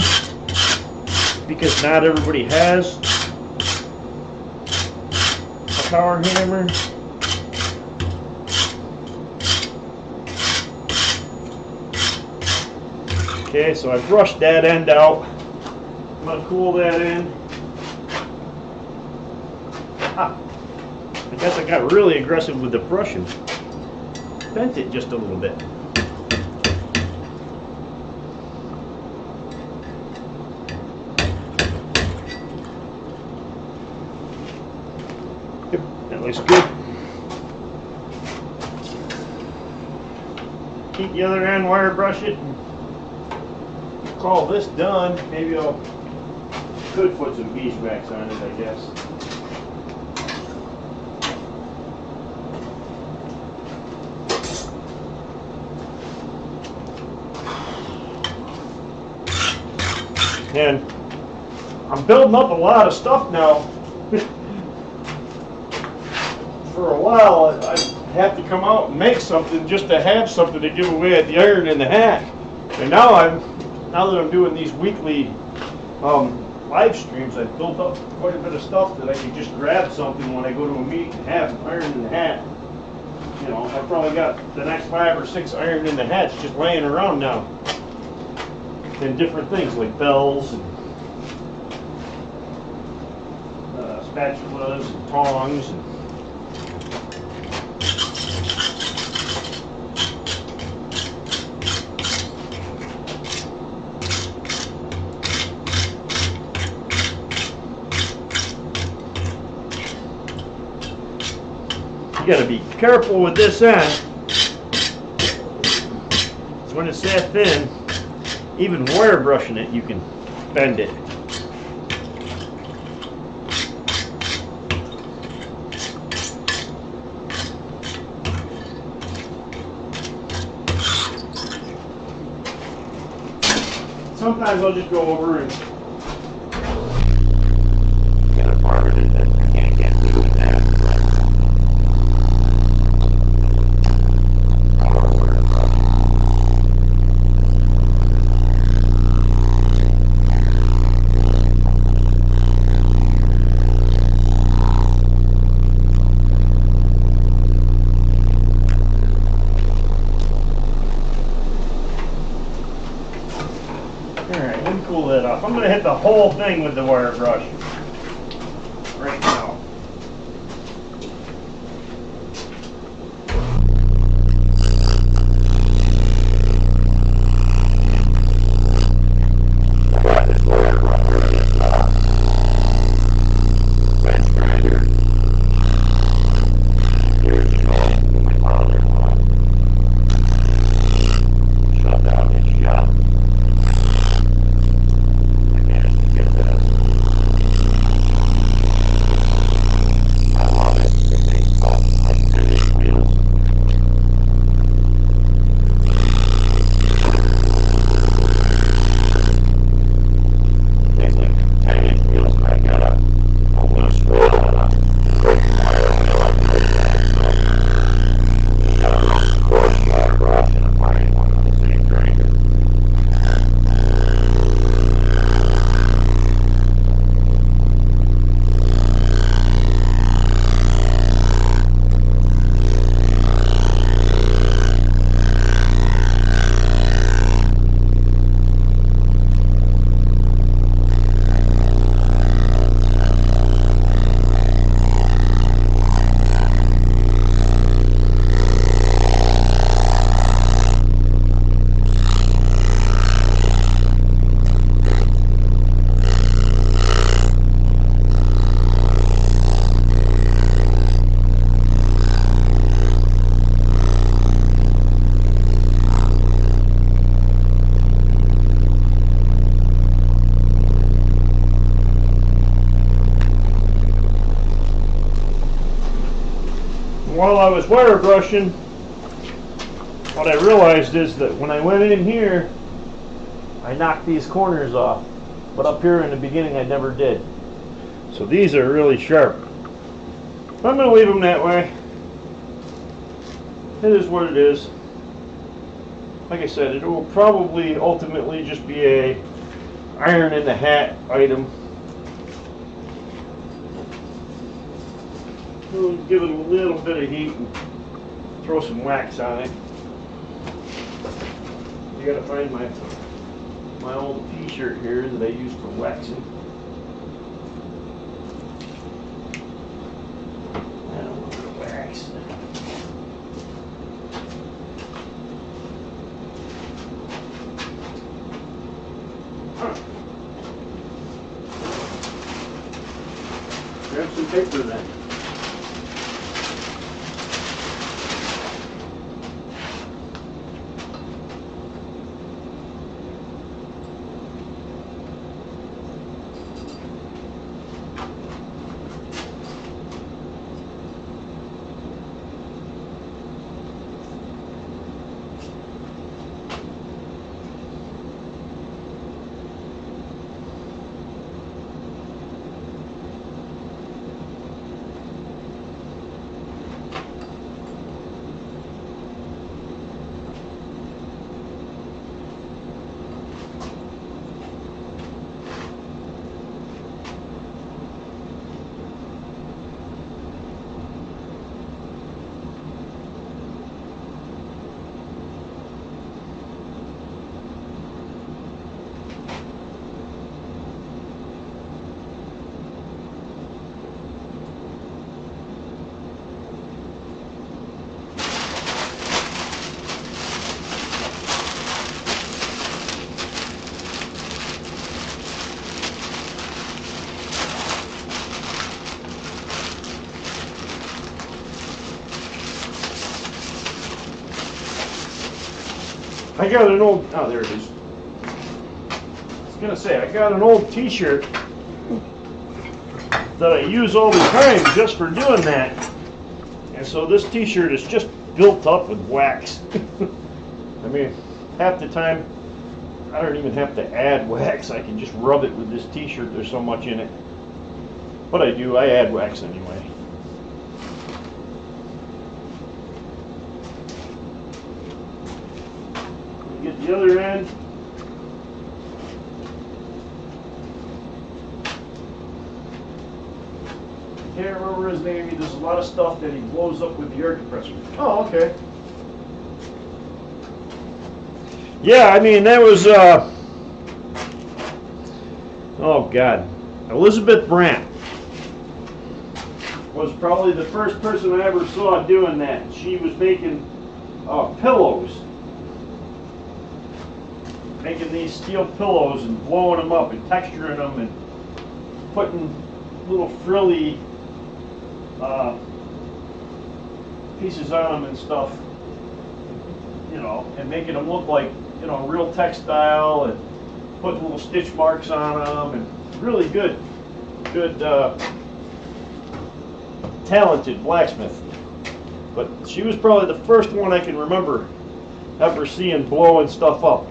because not everybody has a power hammer. Okay, so I brushed that end out. I'm going to cool that in. I guess I got really aggressive with the brushing. Bent it just a little bit. Yep, that looks good. Keep the other end, wire brush it, and call this done. Maybe I'll could put some beeswax on it, I guess. And I'm building up a lot of stuff now. For a while, I have to come out and make something just to have something to give away at the iron and the hack. And now that I'm doing these weekly live streams, I've built up quite a bit of stuff that I could just grab something when I go to a meet and have ironed in the hat. You know, I've probably got the next 5 or 6 ironed in the hats just laying around now. And different things like bells and spatulas and tongs. And you got to be careful with this end. So when it's that thin, even wire brushing it, you can bend it. Sometimes I'll just go over and get a part of it that I can't get through with that. Alright, let me cool that off. I'm going to hit the whole thing with the wire brush right now. While I was wire brushing, what I realized is that when I went in here, I knocked these corners off, but up here in the beginning I never did. So these are really sharp. I'm going to leave them that way. It is what it is. Like I said, it will probably ultimately just be a iron in the hat item. We'll give it a little bit of heat and throw some wax on it. You gotta find my old t-shirt here that I used for waxing. I don't want to wax. Grab some paper then. I got an old, oh, there it is. I was gonna say, I got an old t-shirt that I use all the time just for doing that. And so this t-shirt is just built up with wax. I mean, half the time, I don't even have to add wax. I can just rub it with this t-shirt. There's so much in it. But I do, I add wax anyway. Get the other end. Can't remember his name. He does a lot of stuff that he blows up with the air compressor. Oh, okay. Yeah, I mean, that was, oh God, Elizabeth Brandt was probably the first person I ever saw doing that. She was making pillows. Making these steel pillows and blowing them up and texturing them and putting little frilly pieces on them and stuff, you know, and making them look like, you know, real textile, and putting little stitch marks on them, and really good talented blacksmith. But she was probably the first one I can remember ever seeing blowing stuff up.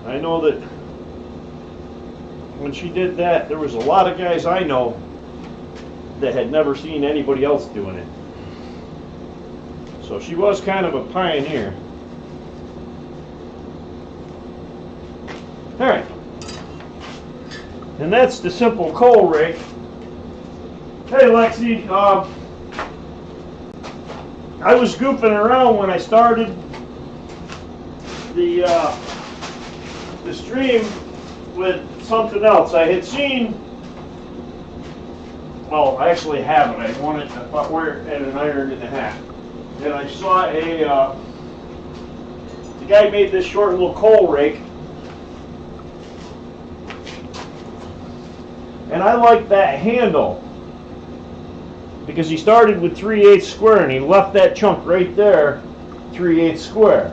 I know that when she did that, there was a lot of guys I know that had never seen anybody else doing it. So she was kind of a pioneer. Alright. And that's the simple coal rake. Hey Lexi, I was goofing around when I started the stream with something else. I had seen, well, I actually haven't. I thought we're at an iron and a half. And I saw the guy made this short little coal rake. And I like that handle because he started with 3/8 square and he left that chunk right there 3/8 square.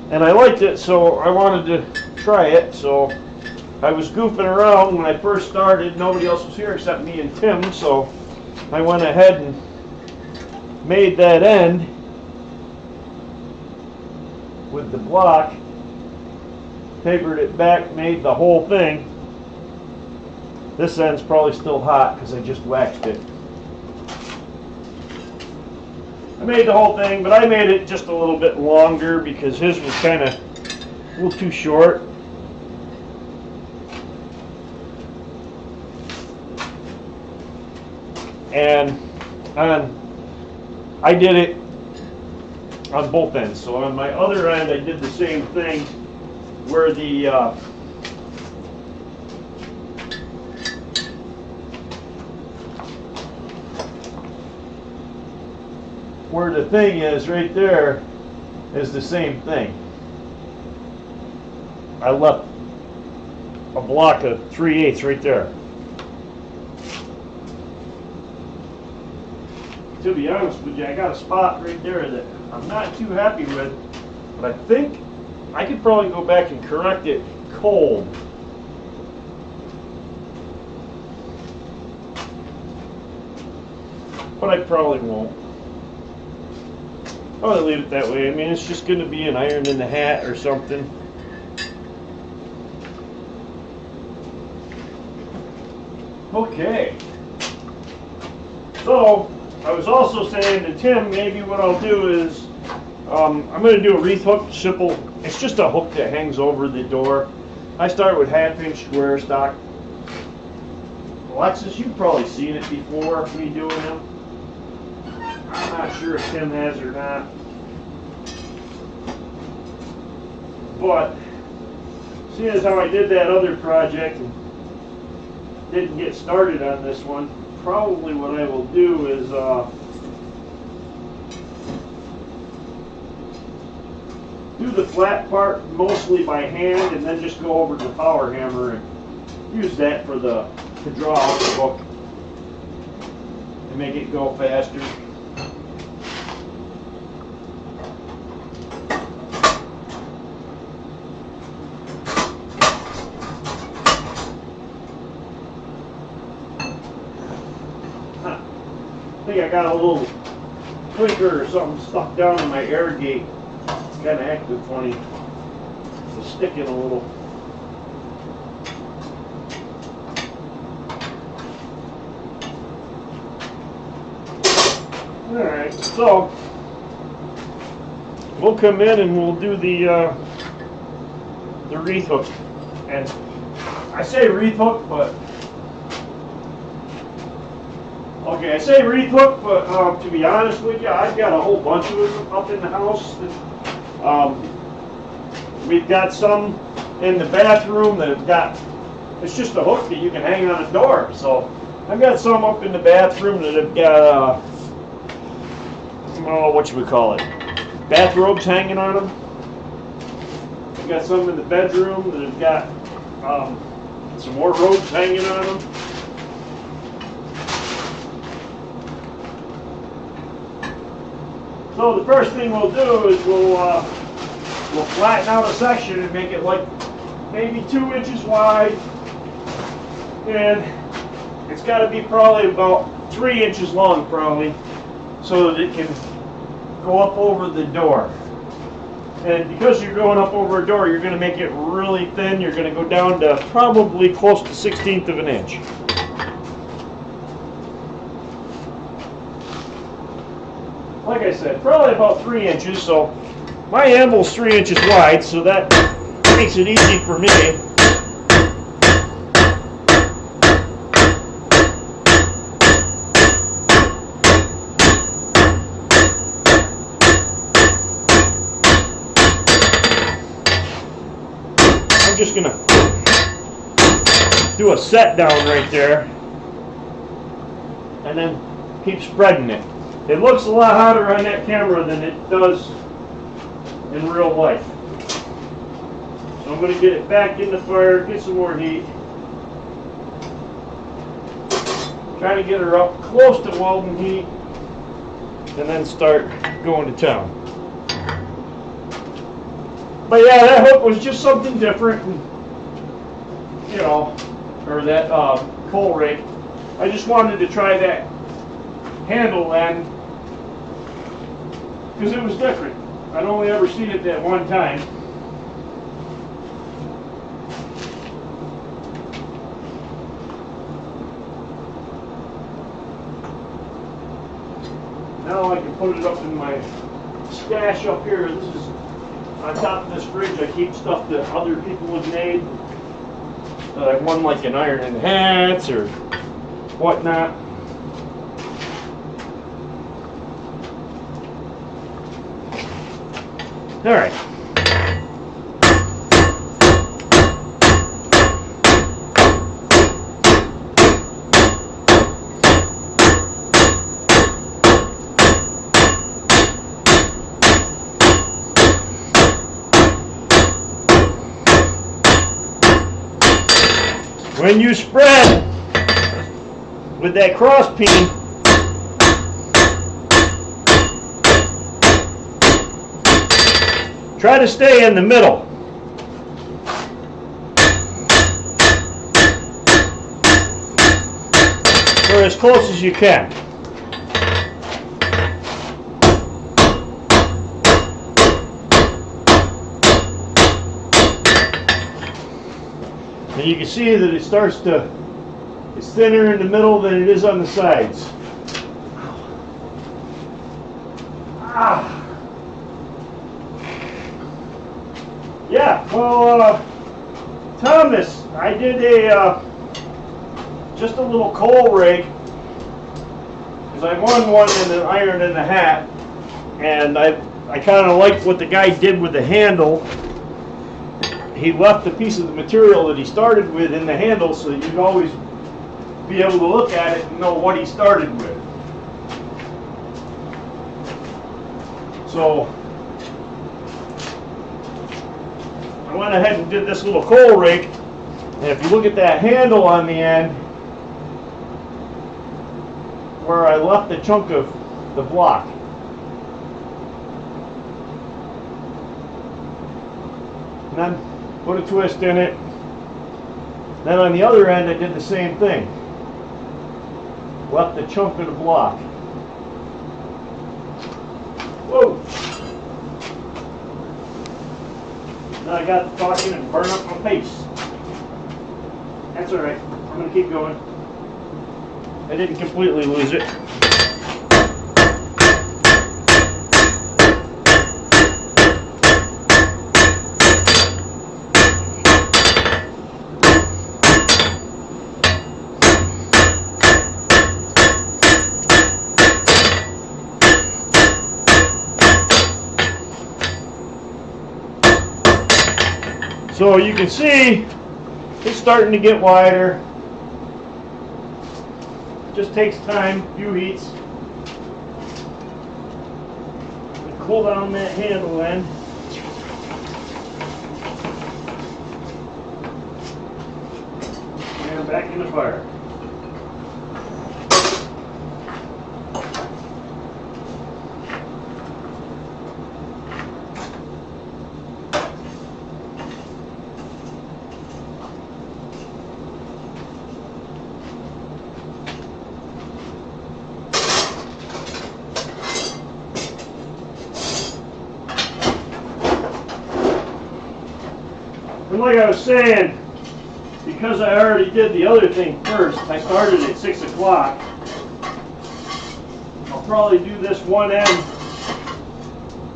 And I liked it, so I wanted to try it. So I was goofing around when I first started. Nobody else was here except me and Tim, so I went ahead and made that end with the block, tapered it back, made the whole thing. This end's probably still hot because I just waxed it. I made the whole thing, but I made it just a little bit longer because his was kind of a little too short. And I did it on both ends. So on my other end, I did the same thing where the thing is right there is the same thing. I left a block of 3/8 right there. To be honest with you, I got a spot right there that I'm not too happy with, but I think I could probably go back and correct it cold. But I probably won't. I'll probably leave it that way. I mean, it's just going to be an iron in the hat or something. Okay. So, I was also saying to Tim, maybe what I'll do is, I'm going to do a wreath hook, simple. It's just a hook that hangs over the door. I start with 1/2 inch square stock. Alexis, you've probably seen it before, me doing them. I'm not sure if Tim has or not. But, seeing as how I did that other project and didn't get started on this one, probably what I will do is do the flat part mostly by hand and then just go over to the power hammer and use that for to draw out the hook to make it go faster. I think I got a little clinker or something stuck down in my air gate. It's kind of acting funny. It's sticking a little. Alright, so we'll come in and we'll do the wreath hook. And I say wreath hook, but okay, I say wreath hook, but to be honest with you, I've got a whole bunch of them up in the house. We've got some in the bathroom that have got, it's just a hook that you can hang on a door. So I've got some up in the bathroom that have got, what should we call it? Bathrobes hanging on them. I've got some in the bedroom that have got some more robes hanging on them. So the first thing we'll do is we'll flatten out a section and make it like maybe 2 inches wide, and it's got to be probably about 3 inches long, probably, so that it can go up over the door. And because you're going up over a door, you're going to make it really thin. You're going to go down to probably close to 1/16 of an inch. Like I said, probably about 3 inches. So my anvil's 3 inches wide, so that makes it easy for me. I'm just gonna do a set down right there and then keep spreading it. It looks a lot hotter on that camera than it does in real life. So I'm going to get it back in the fire, get some more heat. Try to get her up close to welding heat and then start going to town. But yeah, that hook was just something different, and, you know, or that coal rake. I just wanted to try that handle then, because it was different. I'd only ever seen it that one time. Now I can put it up in my stash up here. This is on top of this fridge. I keep stuff that other people have made, that I've won, like an iron in hats or whatnot. All right. When you spread with that cross peen, try to stay in the middle. Or as close as you can. And you can see that it starts to, it's thinner in the middle than it is on the sides. Ah. Yeah, well, Thomas, I did just a little coal rake, because I won one in an iron in the hat, and I kind of liked what the guy did with the handle. He left a piece of the material that he started with in the handle, so that you'd always be able to look at it and know what he started with. So I went ahead and did this little coal rake And if you look at that handle on the end, where I left the chunk of the block. And then put a twist in it. Then on the other end I did the same thing. Left the chunk of the block. Whoa! Now I got to talking and burn up my face. That's alright. I'm going to keep going. I didn't completely lose it. So you can see it's starting to get wider. Just takes time, few heats. Cool down that handle end. And back in the fire. And like I was saying, because I already did the other thing first, I started at 6 o'clock. I'll probably do this one end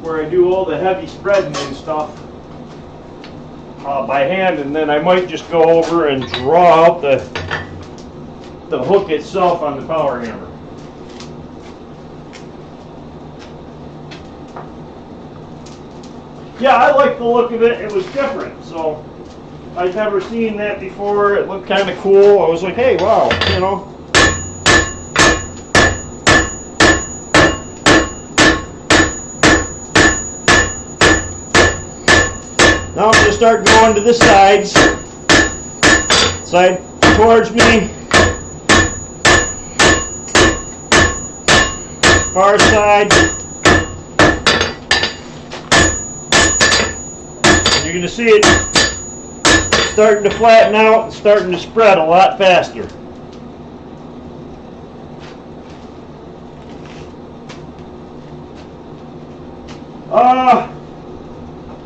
where I do all the heavy spreading and stuff by hand, and then I might just go over and draw out the hook itself on the power hammer. Yeah, I like the look of it. It was different, so I'd never seen that before. It looked kind of cool. I was like, hey, wow, you know. Now I'm going to start going to the sides. Side towards me. Far side. You're going to see it starting to flatten out and starting to spread a lot faster.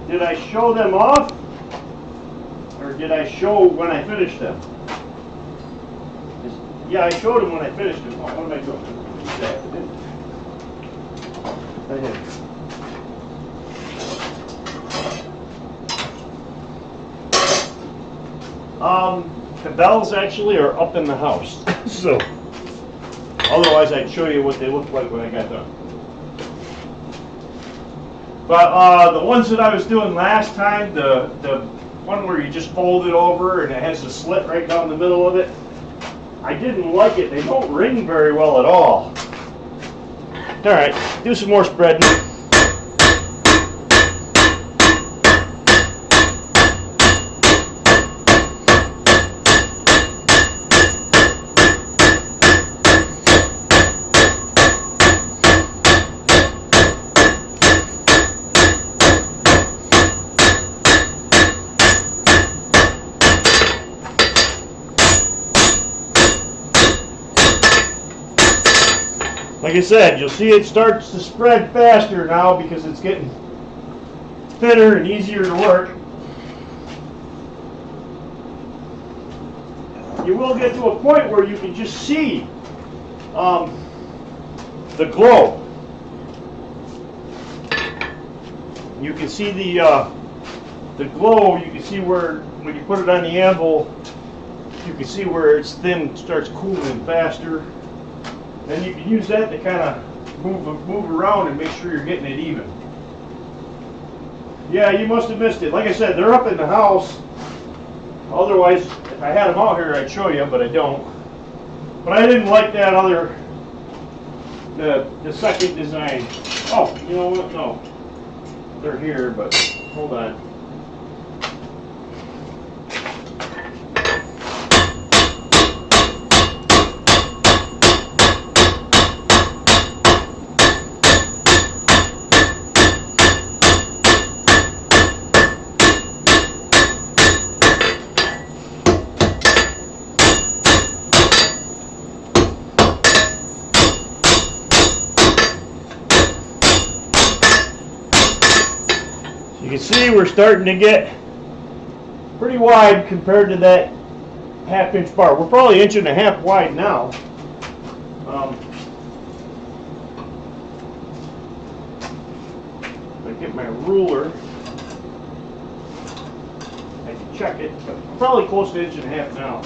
Did I show them off? Or did I show when I finished them? Yeah, I showed them when I finished them. Oh, what am I doing? I did. The bells actually are up in the house, so otherwise I'd show you what they look like when I got done. But the ones that I was doing last time, the one where you just fold it over and it has a slit right down the middle of it, I didn't like it. They don't ring very well at all. All right, do some more spreading. Like I said, you'll see it starts to spread faster now because it's getting thinner and easier to work. You will get to a point where you can just see the glow. You can see the glow. You can see where when you put it on the anvil, you can see where it's thin, starts cooling faster. Then you can use that to kind of move around and make sure you're getting it even. Yeah, you must have missed it. Like I said, they're up in the house. Otherwise, if I had them out here, I'd show you, but I don't. But I didn't like that other, the second design. Oh, you know what? No. They're here, but hold on. can see we're starting to get pretty wide compared to that half-inch bar. We're probably 1.5 inches wide now. I get my ruler. I can check it, but I'm probably close to 1.5 inches now.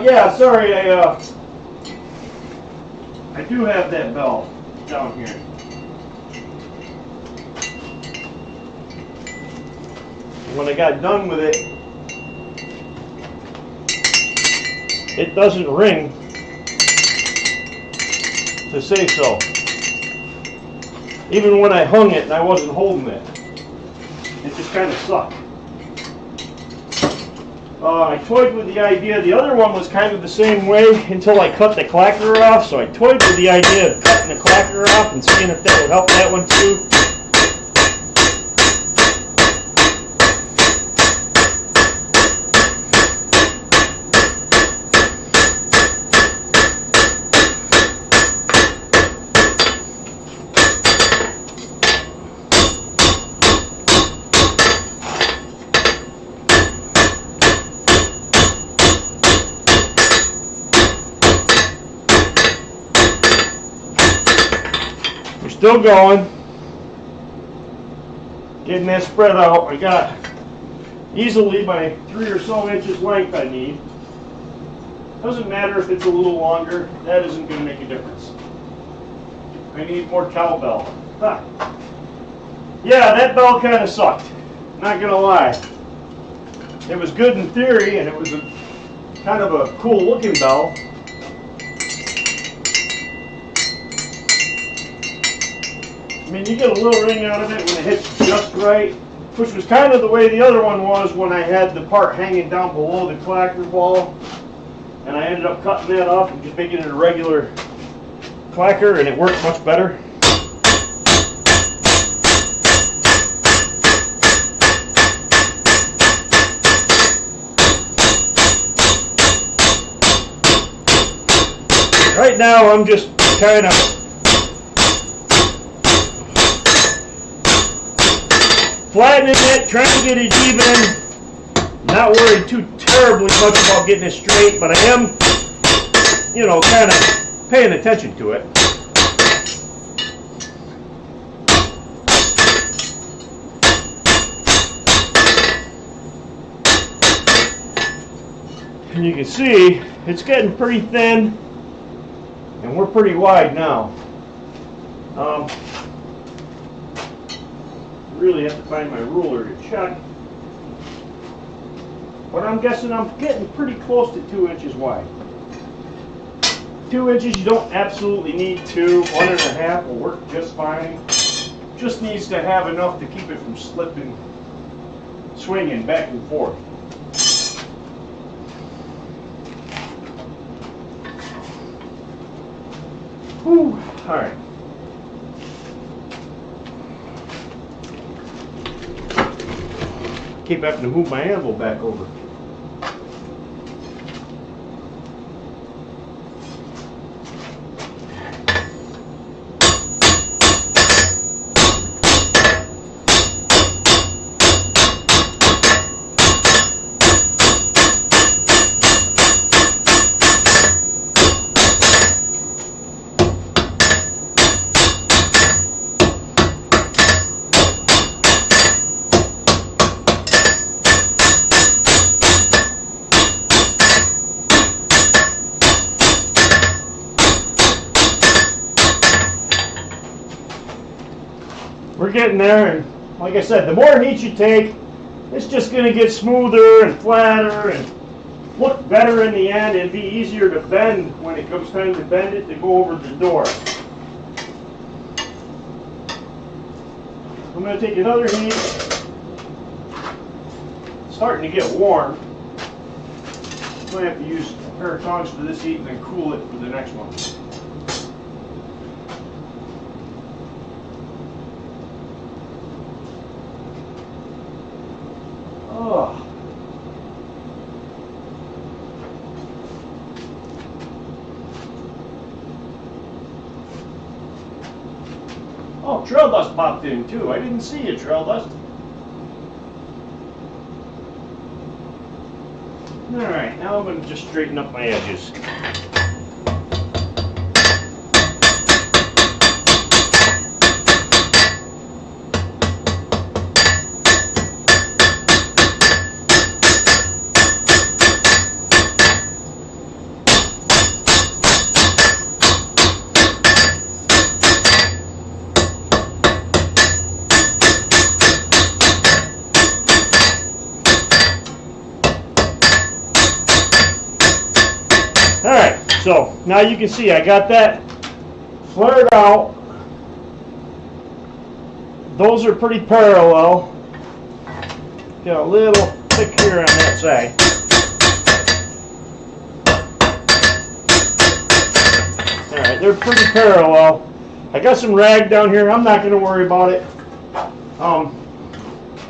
Yeah, sorry, I do have that bell down here. When I got done with it, it doesn't ring to say so. Even when I hung it and I wasn't holding it, it just kind of sucked. I toyed with the idea, the other one was kind of the same way until I cut the clacker off, so I toyed with the idea of cutting the clacker off and seeing if that would help that one too. Still going, getting that spread out. I got easily my 3 or so inches length I need. Doesn't matter if it's a little longer, that isn't going to make a difference. I need more cowbell. Huh. Yeah, that bell kind of sucked, not going to lie. It was good in theory and it was kind of a cool looking bell. I mean, you get a little ring out of it when it hits just right, which was kind of the way the other one was when I had the part hanging down below the clacker ball. And I ended up cutting that off and just making it a regular clacker, and it worked much better. Right now, I'm just kind of flattening it, trying to get it even, not worried too terribly much about getting it straight, but I am, you know, kind of paying attention to it. And you can see it's getting pretty thin, and we're pretty wide now. Really have to find my ruler to check, but I'm guessing I'm getting pretty close to 2 inches wide. 2 inches, you don't absolutely need 2. 1.5 will work just fine. Just needs to have enough to keep it from slipping, swinging back and forth. Whew. All right. Keep having to move my anvil back over. We're getting there, and like I said, the more heat you take, it's just going to get smoother and flatter and look better in the end, and be easier to bend when it comes time to bend it to go over the door. I'm going to take another heat. It's starting to get warm. I'm going to have to use a pair of tongs for this heat and then cool it for the next one. Oh, trail dust popped in too. I didn't see you, trail dust. Alright, now I'm going to just straighten up my edges. Alright, so now you can see I got that flared out. Those are pretty parallel. Got a little thick here on that side. Alright, they're pretty parallel. I got some rag down here. I'm not going to worry about it.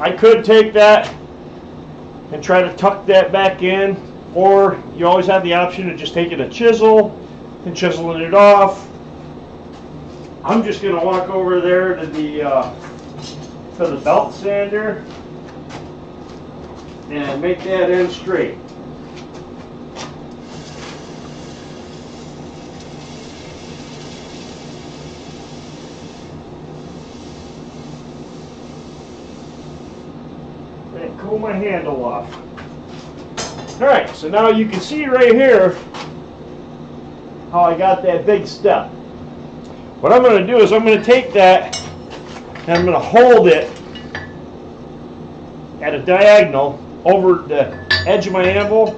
I could take that and try to tuck that back in. Or you always have the option of just taking a chisel and chiseling it off. I'm just going to walk over there to the belt sander and make that end straight. And cool my handle off. Alright, so now you can see right here how I got that big step. What I'm going to do is I'm going to take that and I'm going to hold it at a diagonal over the edge of my anvil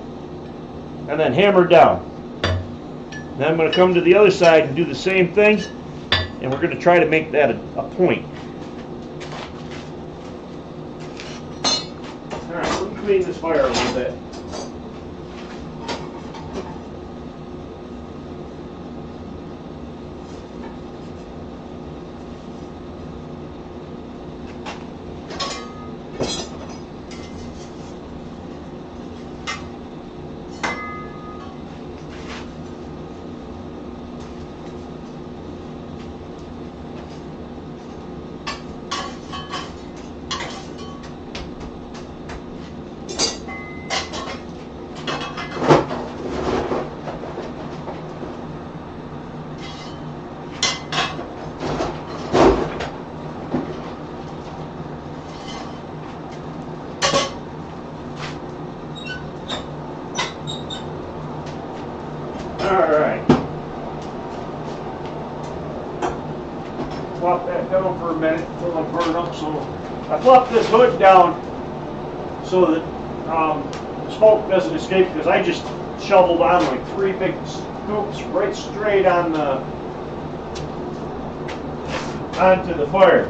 and then hammer down. Then I'm going to come to the other side and do the same thing, and we're going to try to make that a point. Alright, let me clean this fire a little bit. Alright. Flop that down for a minute until I burn up. So I flop this hood down so that smoke doesn't escape, because I just shoveled on like 3 big scoops right straight on onto the fire.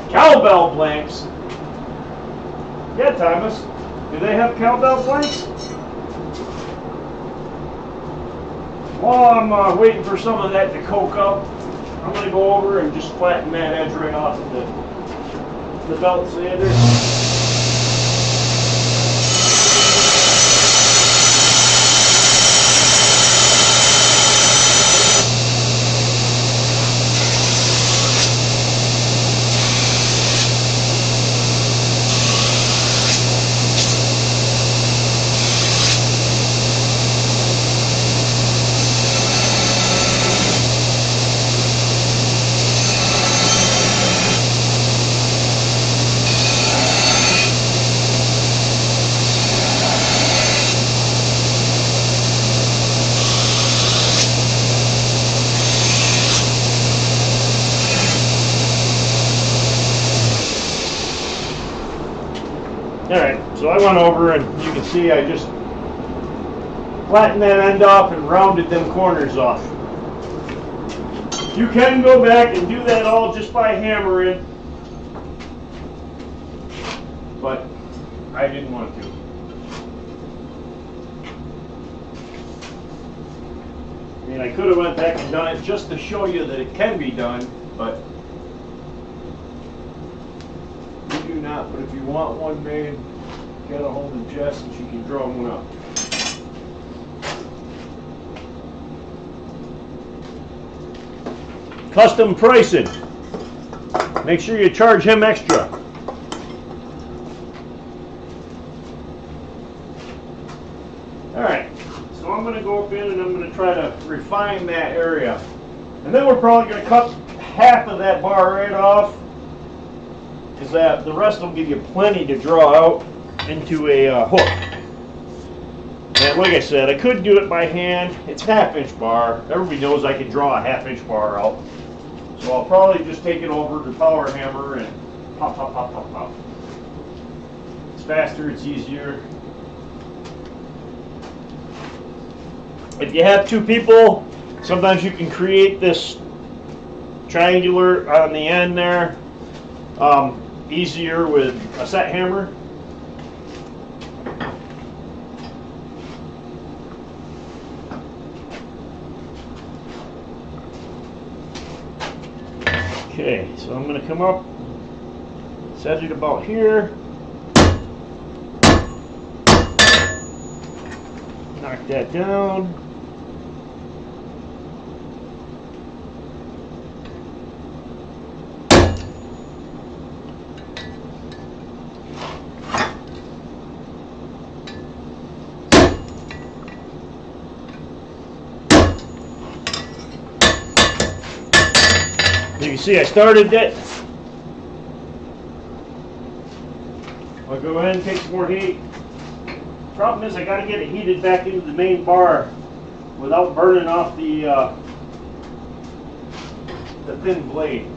Cowbell blanks. Yeah, Thomas. Do they have cowbell blanks? While I'm waiting for some of that to coke up, I'm going to go over and just flatten that edge right off of the belt sander. Alright, so I went over and you can see I just flattened that end off and rounded them corners off. You can go back and do that all just by hammering, but I didn't want to. I mean, I could have went back and done it just to show you that it can be done, but you do not. But if you want one made, get a hold of Jess and she can draw one up. Custom pricing. Make sure you charge him extra. Alright, so I'm going to go up in and I'm going to try to refine that area. And then we're probably going to cut half of that bar right off, because the rest will give you plenty to draw out into a hook. And like I said, I could do it by hand. It's half-inch bar. Everybody knows I can draw a half-inch bar out. So I'll probably just take it over the power hammer and pop, pop, pop, pop, pop. It's faster, it's easier. If you have two people, sometimes you can create this triangular on the end there easier with a set hammer. Okay, so I'm going to come up, set it about here, knock that down. You can see I started it. I'll go ahead and take some more heat. Problem is I got to get it heated back into the main bar without burning off the thin blade.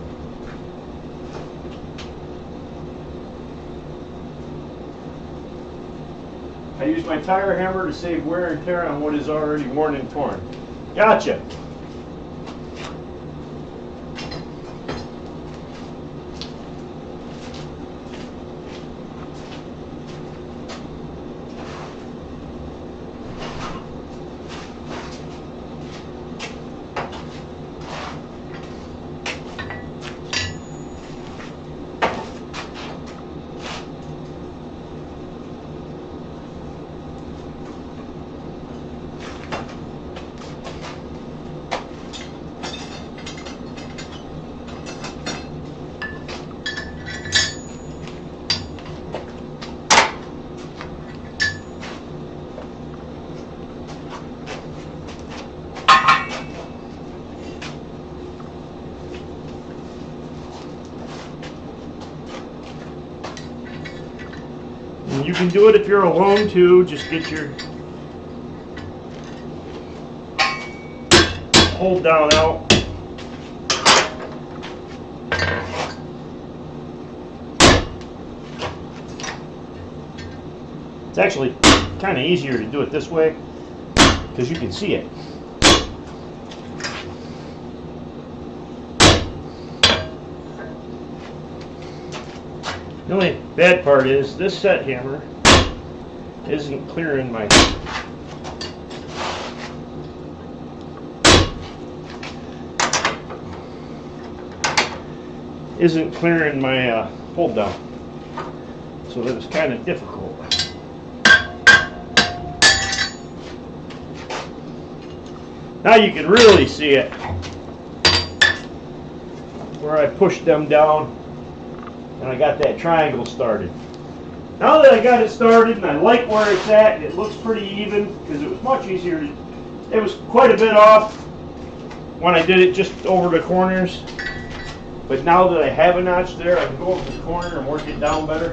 I use my tire hammer to save wear and tear on what is already worn and torn. Gotcha. You can do it if you're alone too. Just get your hold down out. It's actually kind of easier to do it this way because you can see it. The only bad part is this set hammer isn't clearing my hold down, so that it's kind of difficult. Now you can really see it where I pushed them down and I got that triangle started. Now that I got it started and I like where it's at, and it looks pretty even because it was much easier. It was quite a bit off when I did it just over the corners. But now that I have a notch there, I can go over the corner and work it down better.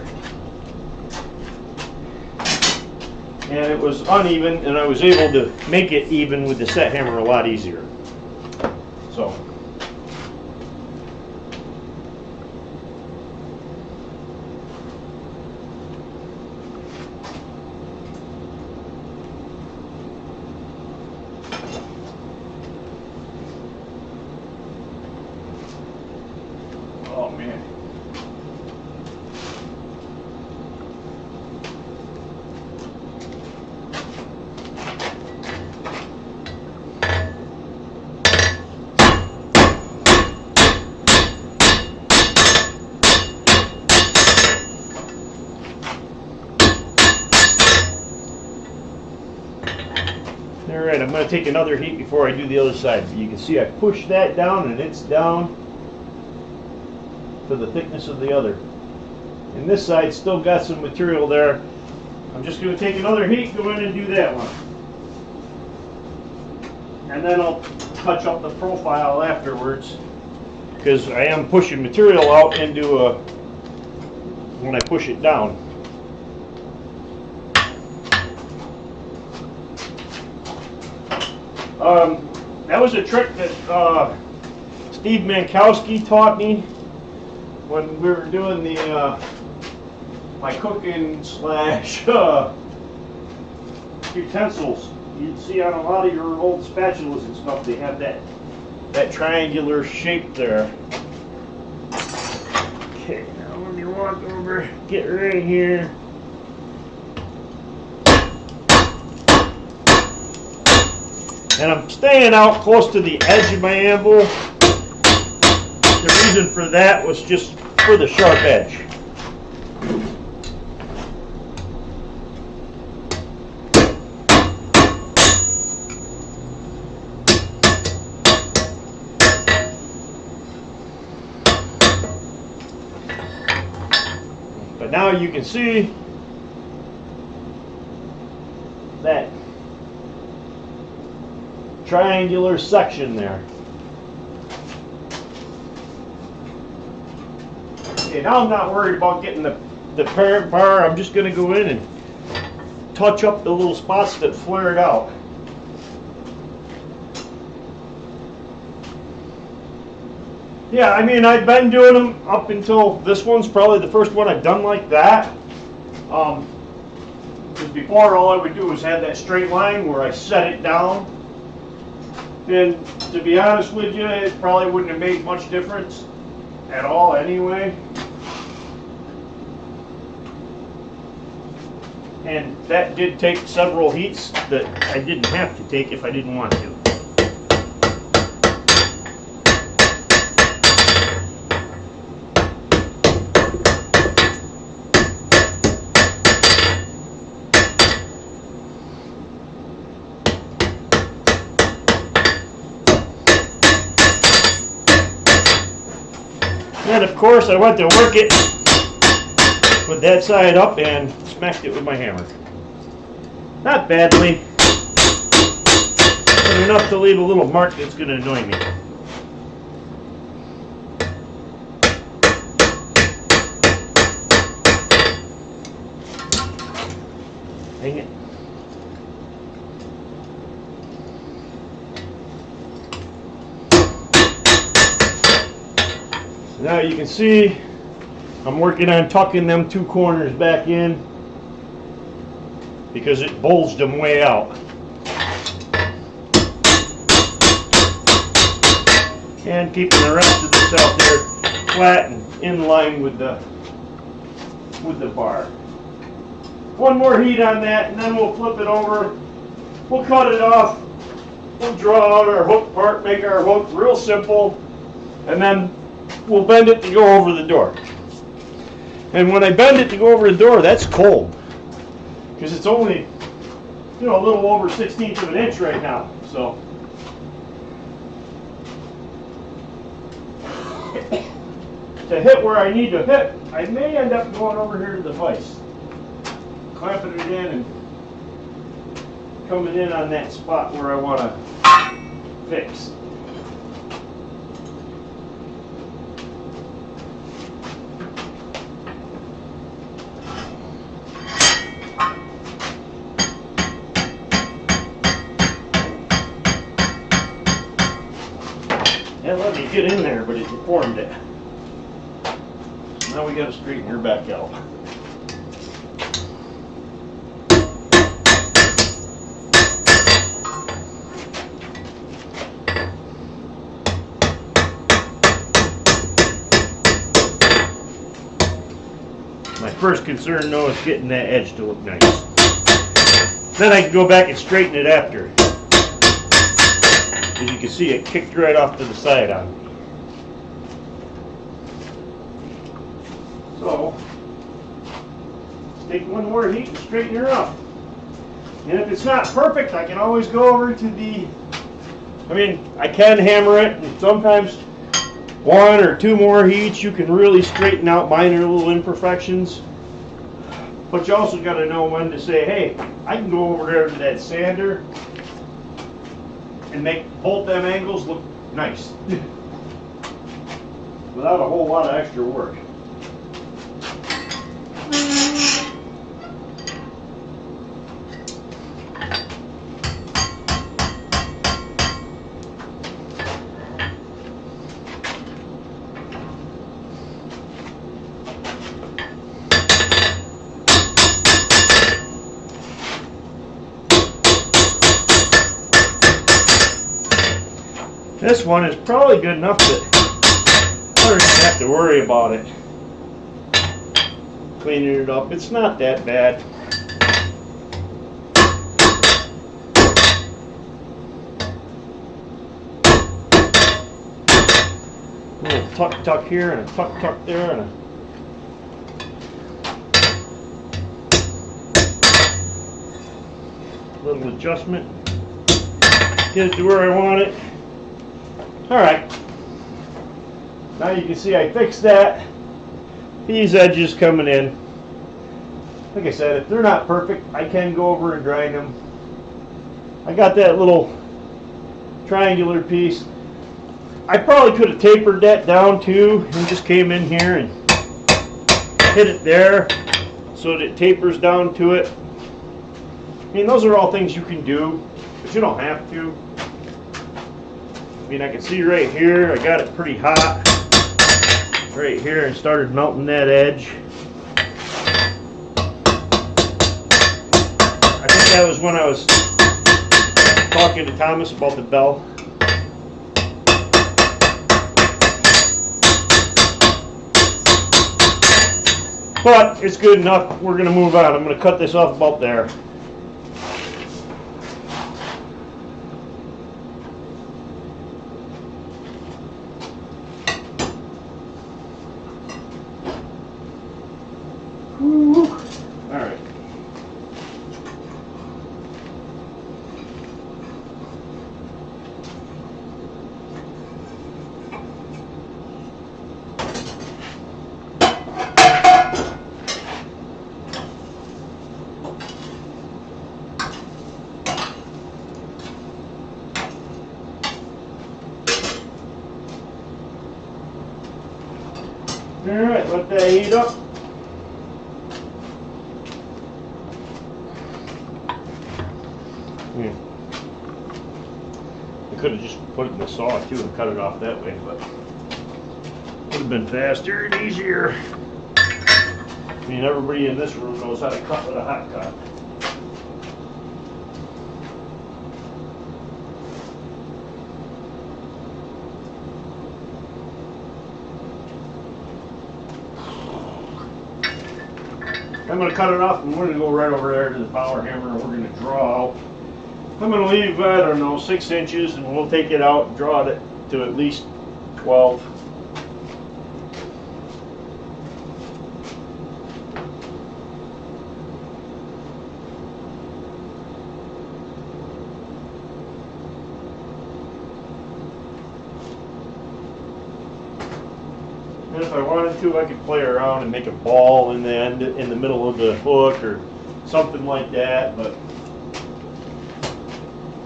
And it was uneven, and I was able to make it even with the set hammer a lot easier. So. Oh man. Alright, I'm going to take another heat before I do the other side. But you can see I push that down and it's down to the thickness of the other. And this side still got some material there. I'm just going to take another heat, go in and do that one. And then I'll touch up the profile afterwards, because I am pushing material out into a, when I push it down. That was a trick that Steve Mankowski taught me when we were doing the my cooking slash utensils. You'd see on a lot of your old spatulas and stuff, they have that triangular shape there. Okay, now let me walk over, get right here. And I'm staying out close to the edge of my anvil. The reason for that was just for the sharp edge. But now you can see that triangular section there. Okay, now I'm not worried about getting the parent bar. I'm just going to go in and touch up the little spots that flared out. Yeah, I mean, I've been doing them up until this one's probably the first one I've done like that. Because before, all I would do was have that straight line where I set it down. And to be honest with you, it probably wouldn't have made much difference at all anyway. And that did take several heats that I didn't have to take if I didn't want to. And of course, I went to work it with that side up and smacked it with my hammer. Not badly, but enough to leave a little mark that's going to annoy me. Dang it. Now you can see I'm working on tucking them two corners back in because it bulged them way out. And keeping the rest of this out there flat and in line with the bar. One more heat on that and then we'll flip it over. We'll cut it off. We'll draw out our hook part, make our hook real simple, and then we'll bend it to go over the door. And when I bend it to go over the door, that's cold. Because it's only, a little over 1/16 of an inch right now. So to hit where I need to hit, I may end up going over here to the vise, clamping it in and coming in on that spot where I want to fix. It let me get in there, but it deformed it. Now we got to straighten her back out. My first concern, though, is getting that edge to look nice. Then I can go back and straighten it after. As you can see, it kicked right off to the side on me. So, let's take one more heat and straighten her up. And if it's not perfect, I can always go over to I can hammer it, and sometimes one or two more heats you can really straighten out minor little imperfections. But you also got to know when to say, hey, I can go over there to that sander and make both them angles look nice without a whole lot of extra work. This one is probably good enough that I don't even have to worry about it. Cleaning it up, it's not that bad. A little tuck here and a tuck there and a little adjustment. Get it to where I want it. Alright, now you can see I fixed that. These edges coming in. Like I said, if they're not perfect, I can go over and grind them. I got that little triangular piece. I probably could have tapered that down too and just came in here and hit it there so that it tapers down to it. I mean, those are all things you can do, but you don't have to. I mean, I can see right here, I got it pretty hot right here and started melting that edge. I think that was when I was talking to Thomas about the bell. But it's good enough. We're going to move on. I'm going to cut this off about there. Alright. Alright, let that heat up. I could have just put it in the saw too and cut it off that way, but it would have been faster and easier. I mean, everybody in this room knows how to cut with a hot cut. I'm going to cut it off and we're going to go right over there to the power hammer and we're going to draw out. I'm going to leave, I don't know, 6 inches and we'll take it out and draw it to at least 12. And if I wanted to, I could play around and make a ball in the end, in the middle of the hook or something like that, but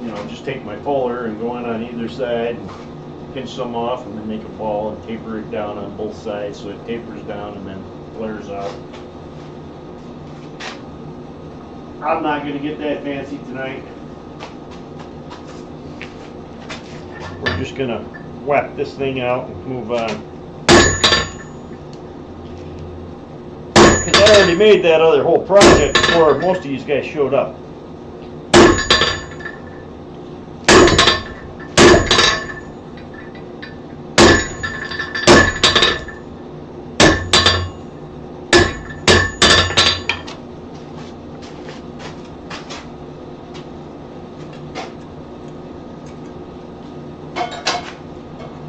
you know, just take my fuller and go in on either side and pinch some off and then make a ball and taper it down on both sides so it tapers down and then flares out. I'm not going to get that fancy tonight. We're just going to whack this thing out and move on. Because I already made that other whole project before most of these guys showed up.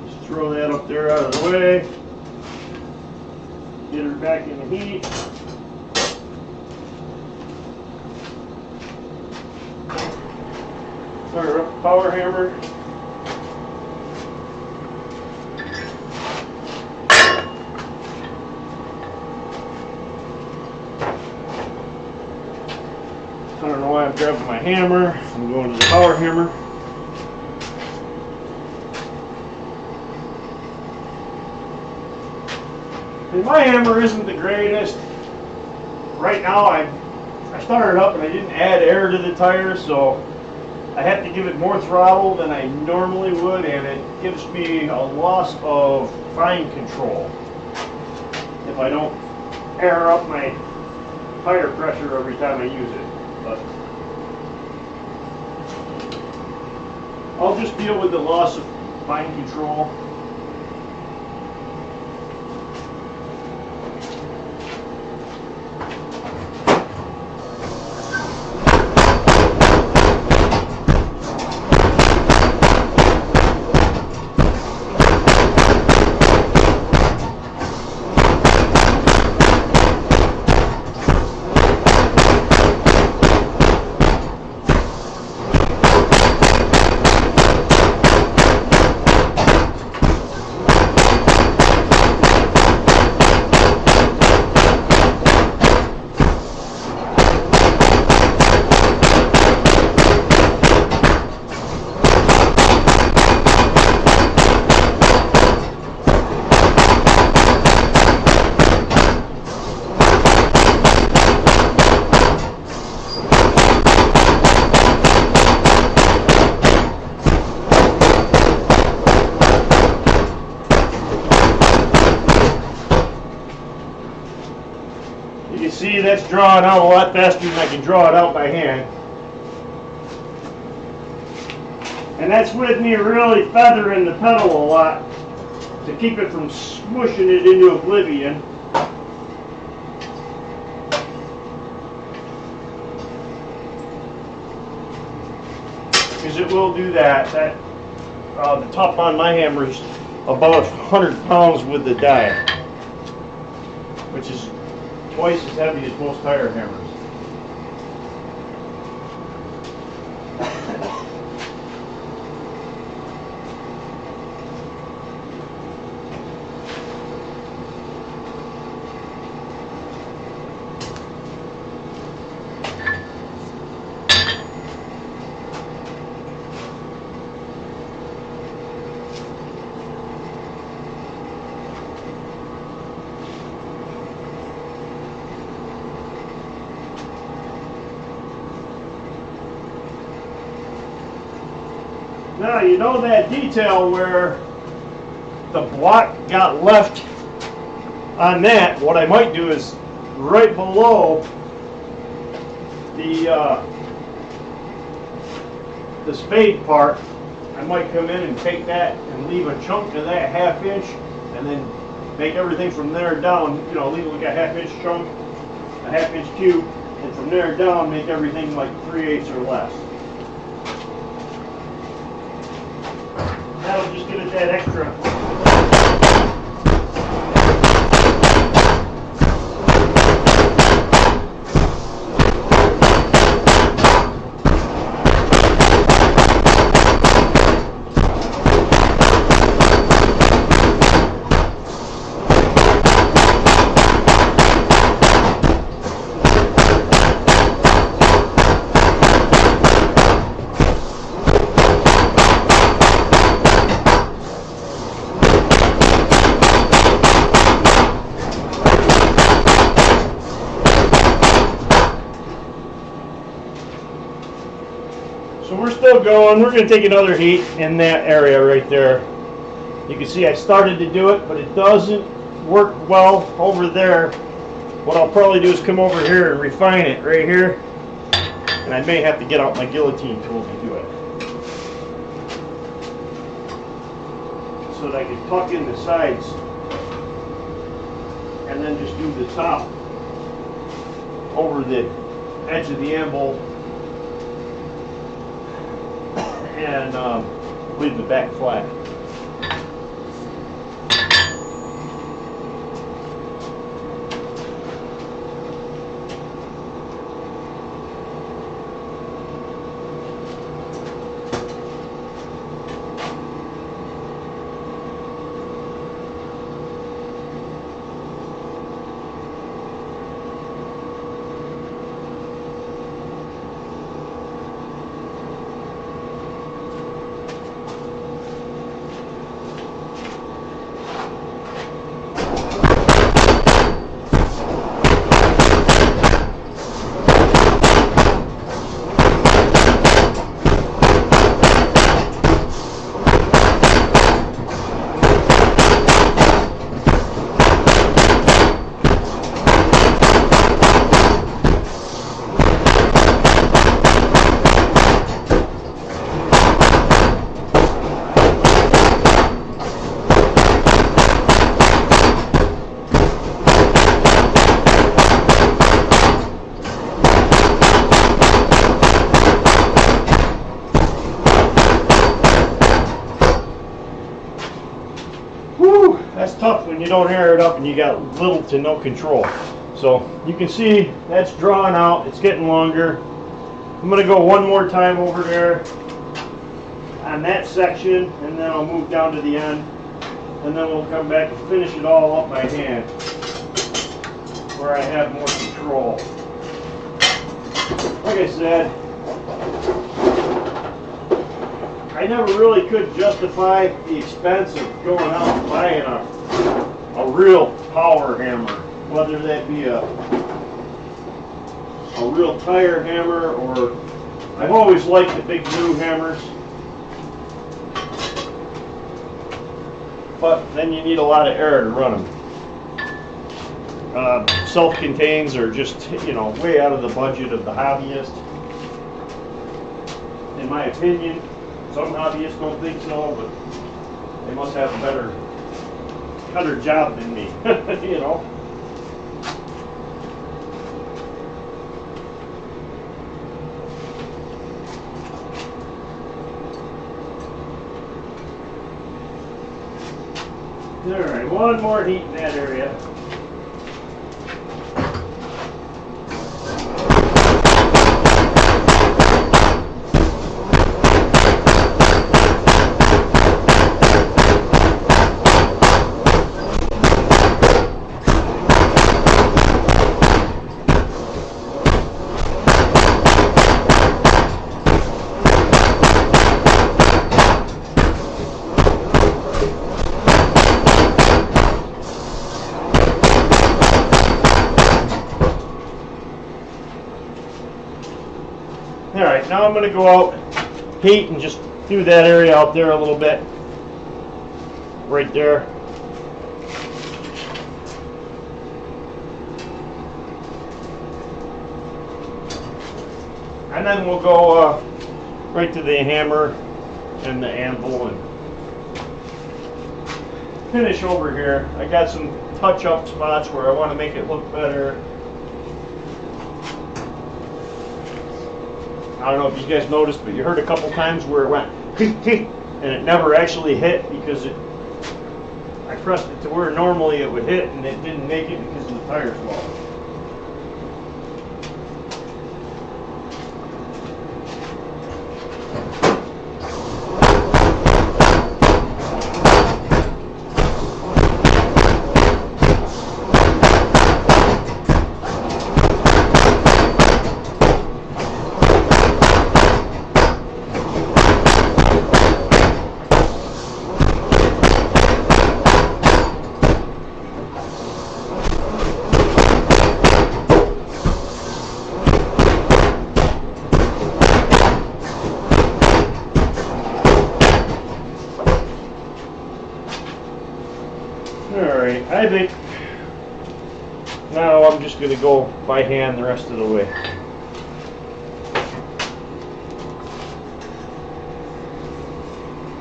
Just throw that up there out of the way. Get her back in the heat. Fire up the power hammer. I don't know why I'm grabbing my hammer. I'm going to the power hammer. And my hammer isn't the greatest. Right now I started up and I didn't add air to the tire, so I have to give it more throttle than I normally would, and it gives me a loss of fine control if I don't air up my tire pressure every time I use it. But I'll just deal with the loss of fine control. You can see that's drawing out a lot faster than I can draw it out by hand. And that's with me really feathering the pedal a lot to keep it from smushing it into oblivion. Because it will do that. The top on my hammer is about 100 pounds with the die, which is twice as heavy as most tire hammers. Now, you know that detail where the block got left on that, what I might do is right below the spade part, I might come in and take that and leave a chunk of that ½ inch and then make everything from there down, you know, leave like a ½ inch chunk, a ½ inch cube, and from there down make everything like 3/8 or less. That'll just give it that extra. So we're still going. We're going to take another heat in that area right there. You can see I started to do it, but it doesn't work well over there. What I'll probably do is come over here and refine it right here. And I may have to get out my guillotine tool to do it. So that I can tuck in the sides and then just do the top over the edge of the anvil and leave the back flat. you don't air it up and you got little to no control. So you can see that's drawn out, it's getting longer. I'm going to go one more time over there on that section, and then I'll move down to the end, and then we'll come back and finish it all up by hand where I have more control. Like I said, I never really could justify the expense of going out and buying a real power hammer, whether that be a real tire hammer, or I've always liked the big new hammers, but then you need a lot of air to run them. Self-contains are just, you know, way out of the budget of the hobbyist, in my opinion. Some hobbyists don't think so, but they must have a better job than me, you know. Alright, one more heat in that area. Alright, now I'm going to go out, heat, and just do that area out there a little bit. Right there. And then we'll go right to the hammer and the anvil and finish over here. I got some touch-up spots where I want to make it look better. I don't know if you guys noticed, but you heard a couple times where it went and it never actually hit because I pressed it to where normally it would hit and it didn't make it because of the tire swell. Alright, I think now I'm just going to go by hand the rest of the way.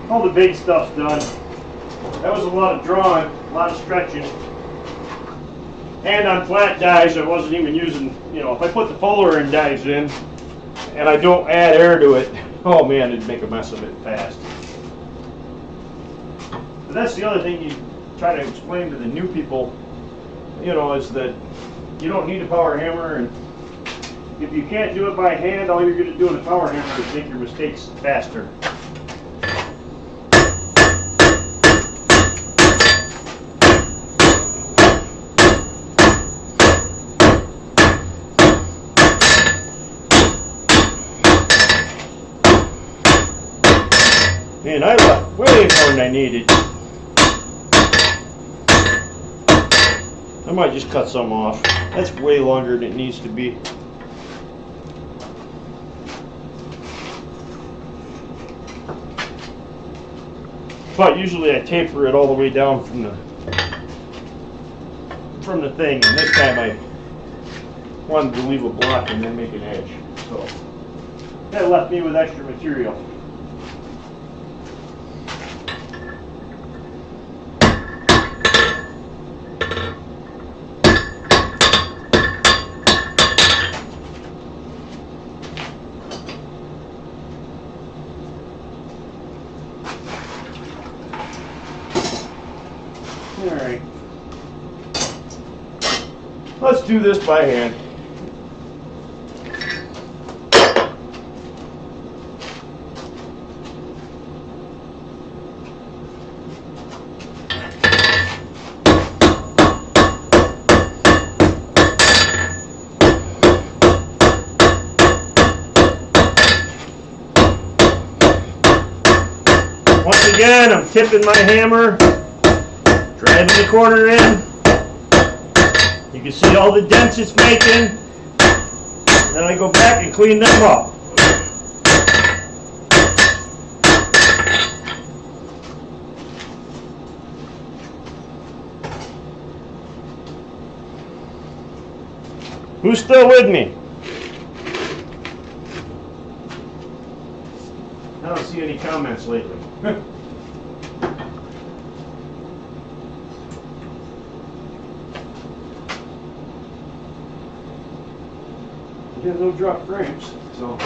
All the big stuff's done. That was a lot of drawing, a lot of stretching. And on flat dies, I wasn't even using, you know, if I put the fuller end dies in and I don't add air to it, oh man, it'd make a mess of it fast. But that's the other thing you try to explain to the new people, you know, is that you don't need a power hammer, and if you can't do it by hand, all you're going to do in a power hammer is make your mistakes faster. Man, I left way more than I needed. I might just cut some off. That's way longer than it needs to be. But usually I taper it all the way down from the thing, and this time I wanted to leave a block and then make an edge. So that left me with extra material. Alright, Let's do this by hand. Once again, I'm tipping my hammer, driving the corner in. You can see all the dents it's making. Then I go back and clean them up. Who's still with me? I don't see any comments lately. There's no drop frames, so.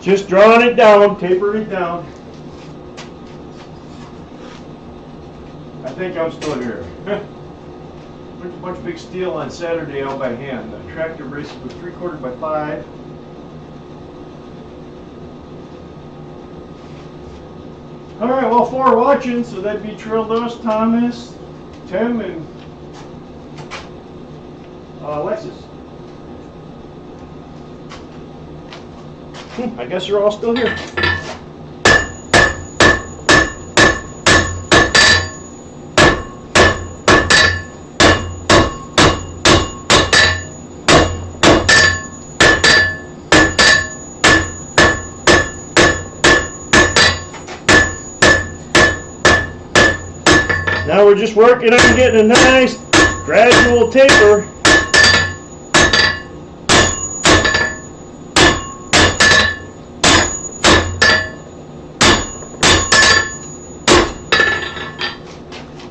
Just drawing it down, tapering it down. I think I'm still here. Went to a bunch of big steel on Saturday all by hand. The tractor braces was 3/4 by 5. Alright, well, 4 watching, so that'd be Trail Dust, Thomas, Tim, and Alexis. I guess you're all still here. Now we're just working on getting a nice gradual taper.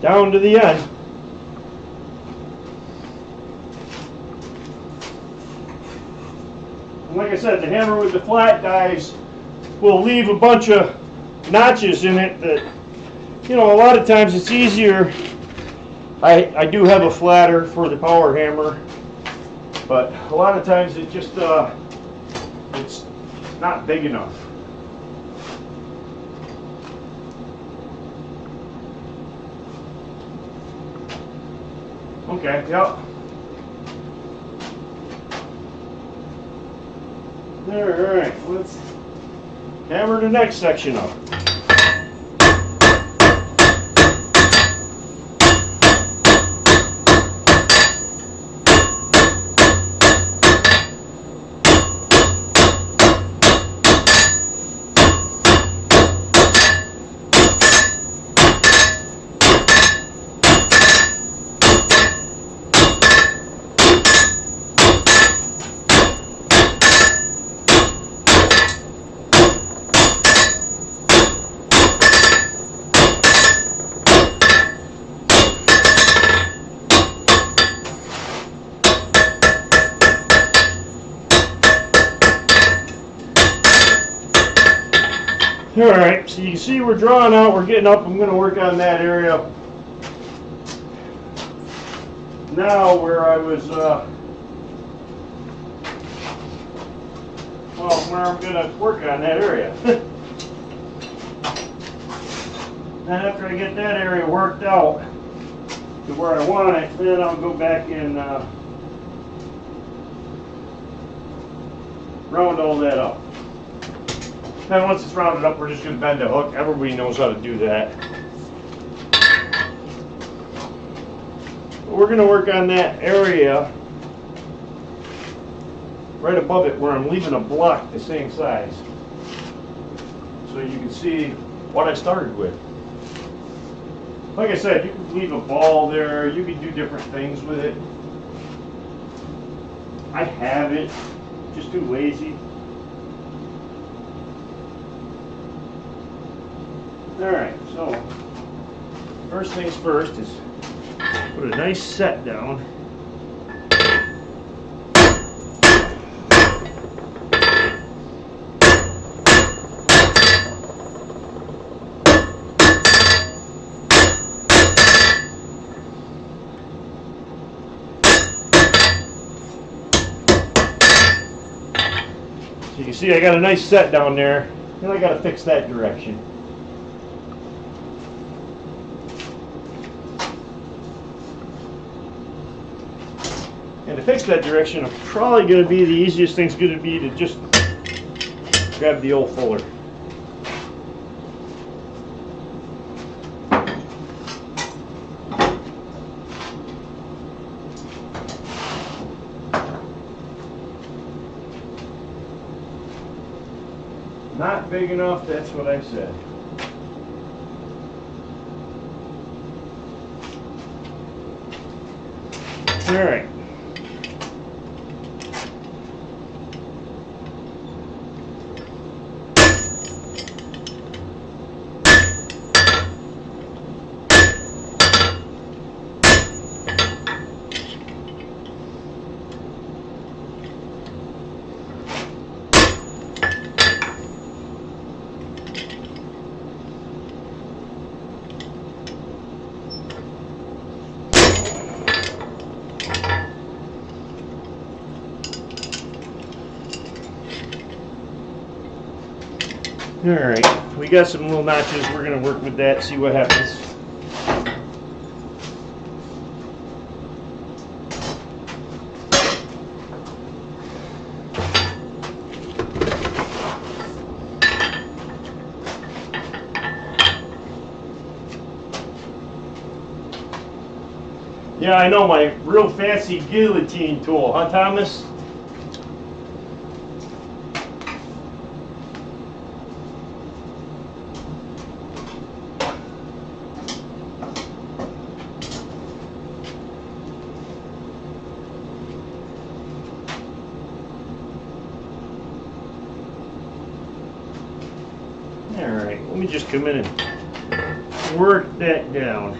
Down to the end. And like I said, the hammer with the flat dies will leave a bunch of notches in it that, you know, a lot of times it's easier. I do have a flatter for the power hammer, but a lot of times it just it's not big enough. Okay, yep. Alright, let's hammer the next section up. Alright, so you can see we're drawing out, we're getting up, I'm going to work on that area. Now where I was, where I'm going to work on that area. Then after I get that area worked out to where I want it, then I'll go back and round all that up. Then once it's rounded up, we're just going to bend the hook. Everybody knows how to do that. We're going to work on that area right above it where I'm leaving a block the same size. So you can see what I started with. Like I said, you can leave a ball there. You can do different things with it. I have it, just too lazy. Alright, so first things first is put a nice set down. So you can see I got a nice set down there, and I got to fix that direction. And to fix that direction, probably going to be the easiest thing's going to be to just grab the old fuller. Not big enough, that's what I said. All right. Alright, we got some little notches. We're going to work with that, see what happens. Yeah, I know, my real fancy guillotine tool, huh, Thomas? Alright, let me just come in and work that down.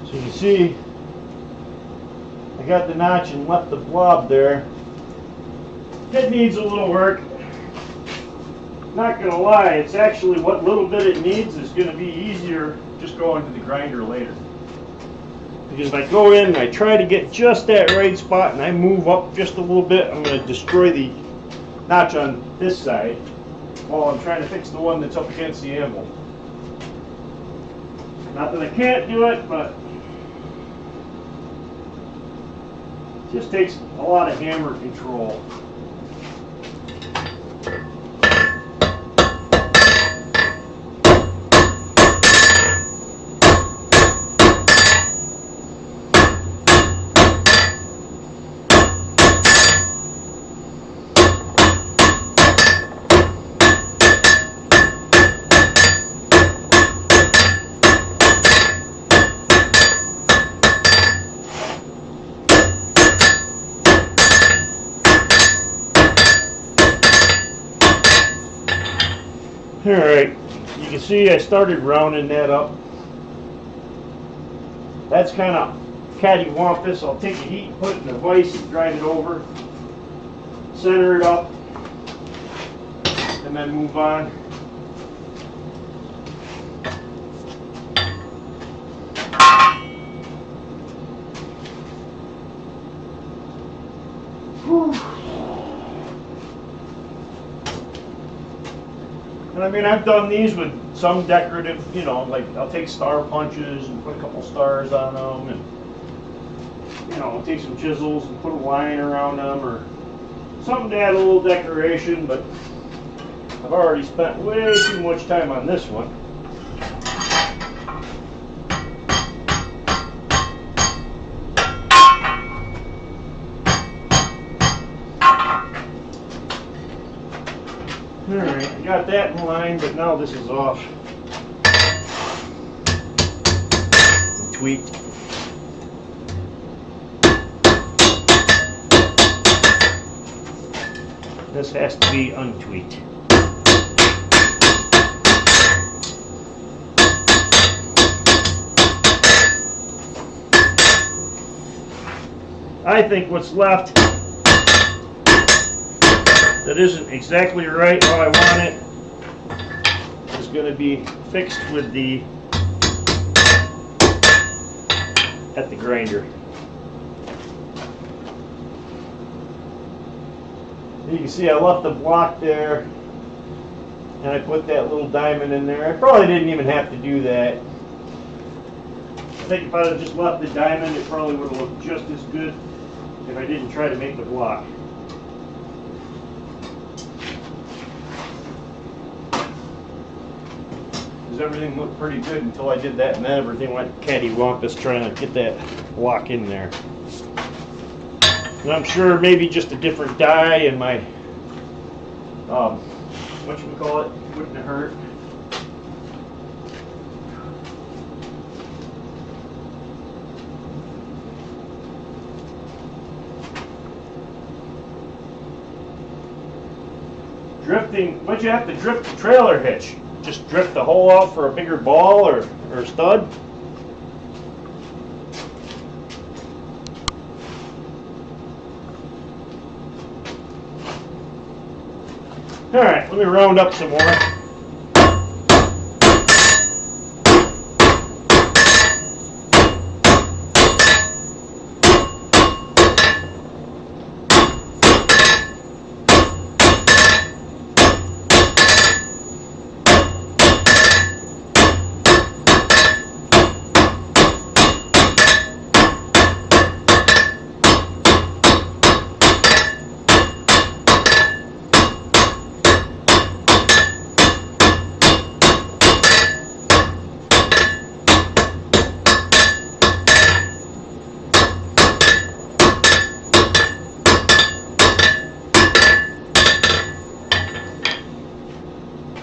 So you can see, I got the notch and left the blob there. It needs a little work. Not gonna lie, it's actually what little bit it needs is gonna be easier just going to the grinder later. Because if I go in and I try to get just that right spot and I move up just a little bit, I'm gonna destroy the notch on this side while I'm trying to fix the one that's up against the anvil. Not that I can't do it, but it just takes a lot of hammer control. Alright, you can see I started rounding that up. That's kind of cattywampus. I'll take the heat, put it in a vise, and drive it over, center it up, and then move on. Whew. And I mean, I've done these with some decorative, you know, like I'll take star punches and put a couple stars on them, and you know, I'll take some chisels and put a line around them, or something to add a little decoration. But I've already spent way too much time on this one. Alright, I got that in line, but now this is off. Tweaked. This has to be untweaked. I think what's left that isn't exactly right how I want it is going to be fixed with the at the grinder. You can see I left the block there and I put that little diamond in there. I probably didn't even have to do that. I think if I'd have just left the diamond, it probably would have looked just as good if I didn't try to make the block. Everything looked pretty good until I did that, and then everything went cattywampus trying to get that block in there. And I'm sure maybe just a different die and my whatchamacallit wouldn't have hurt. Drifting, but you have to drift the trailer hitch. Just drift the hole out for a bigger ball or stud. All right, let me round up some more.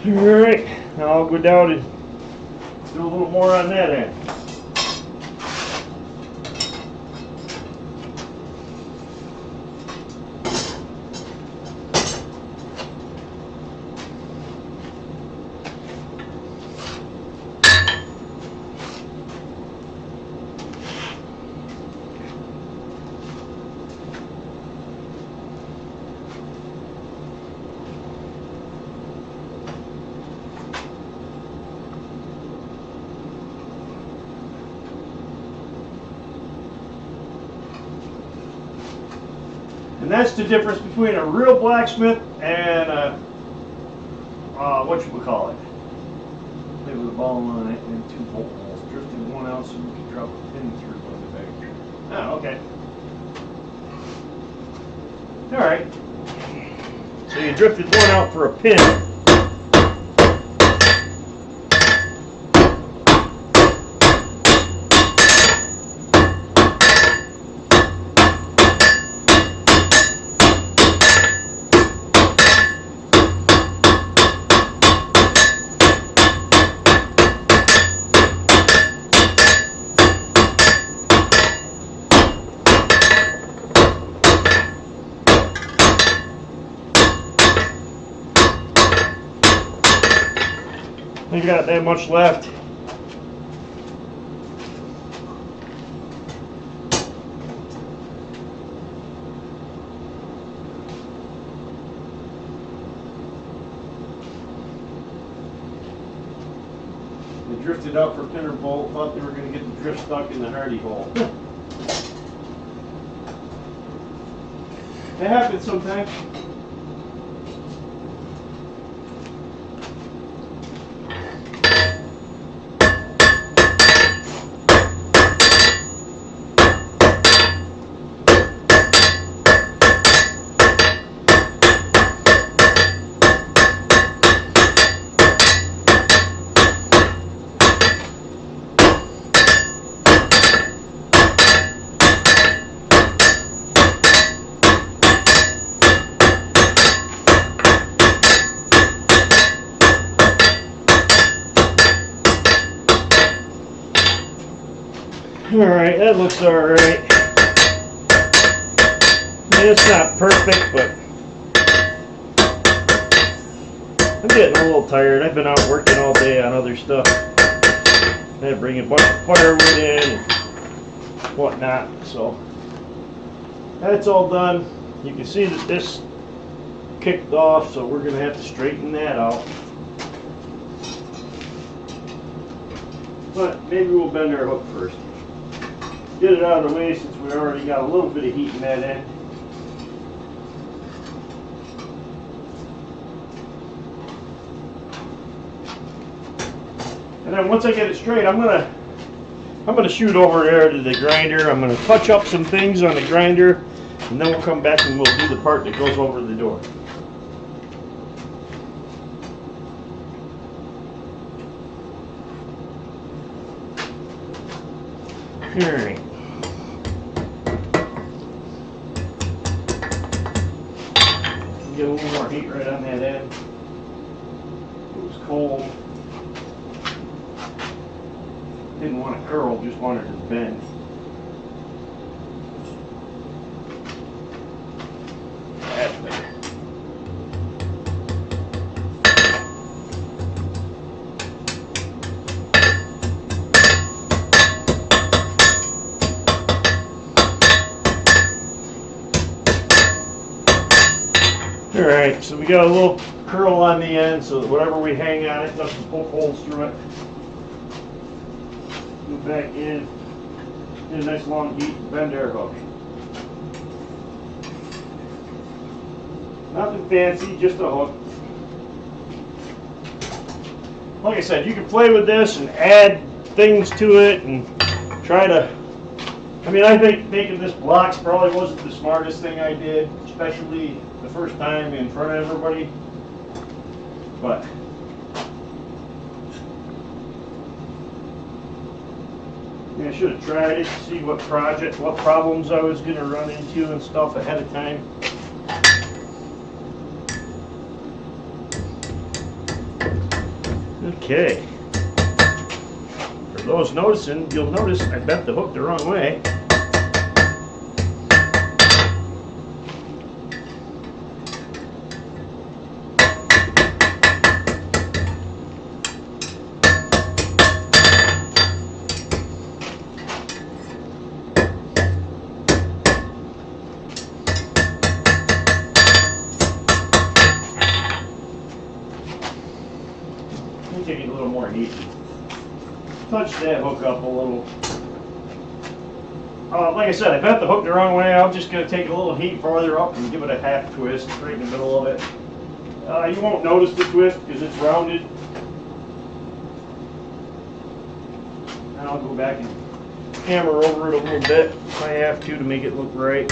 Alright, now I'll go down and do a little more on that end. And that's the difference between a real blacksmith and a, whatchamacallit. Play with a ball on it and 2 bolt holes. Drifting one out so you can drop a pin through on the back. Oh, okay. Alright. So you drifted one out for a pin. You got that much left. They drifted out for pin or bolt, thought they were going to get the drift stuck in the hardy hole. That happens sometimes. Alright, that looks alright. It's not perfect, but I'm getting a little tired. I've been out working all day on other stuff. I had to bring a bunch of firewood in and whatnot, so that's all done. You can see that this kicked off, so we're going to have to straighten that out. But maybe we'll bend our hook first. Get it out of the way since we already got a little bit of heat in that end. And then once I get it straight, I'm gonna shoot over there to the grinder. I'm gonna touch up some things on the grinder, and then we'll come back and we'll do the part that goes over the door. Alright. Get a little more heat right on that end. It was cold. Didn't want to curl, just wanted to bend. That's better. Alright, so we got a little curl on the end so that whatever we hang on it doesn't poke holes through it. Go back in, get a nice long heat, bend our hook. Nothing fancy, just a hook. Like I said, you can play with this and add things to it and try to, I mean, I think making this blocks probably wasn't the smartest thing I did, especially the first time in front of everybody, but I should have tried it to see what problems I was going to run into and stuff ahead of time. Okay. For those noticing, you'll notice I bent the hook the wrong way. Taking a little more heat. Touch that hook up a little. Like I said, I bent the hook the wrong way. I'm just going to take a little heat farther up and give it a half twist right in the middle of it. You won't notice the twist because it's rounded. And I'll go back and hammer over it a little bit if I have to make it look right.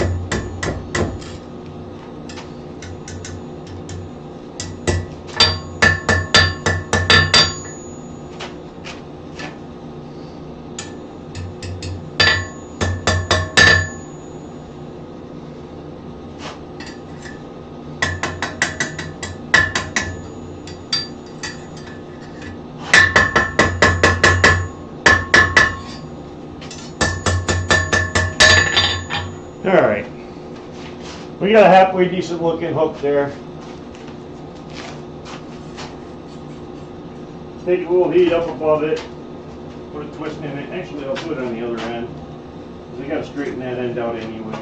Alright, we got a halfway decent looking hook there. Take a little heat up above it, put a twist in it. Actually, I'll put it on the other end, because I got to straighten that end out anyway.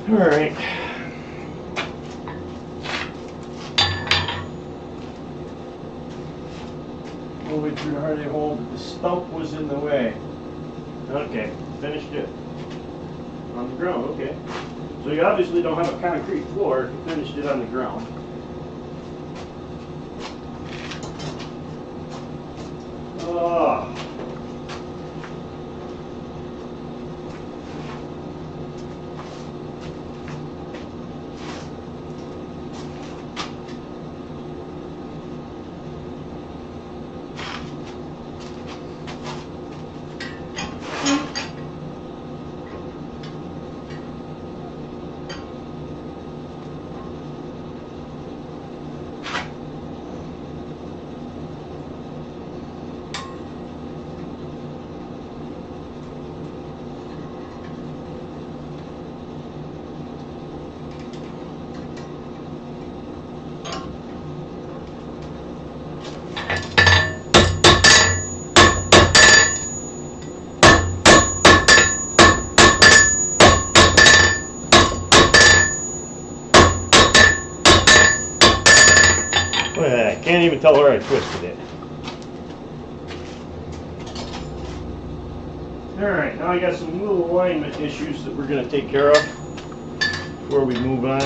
All right. Moving through the hardy hole, but the stump was in the way. Okay, finished it on the ground. Okay, so you obviously don't have a concrete floor. You finished it on the ground. can't even tell where I twisted it. Alright, now I got some little alignment issues that we're going to take care of before we move on.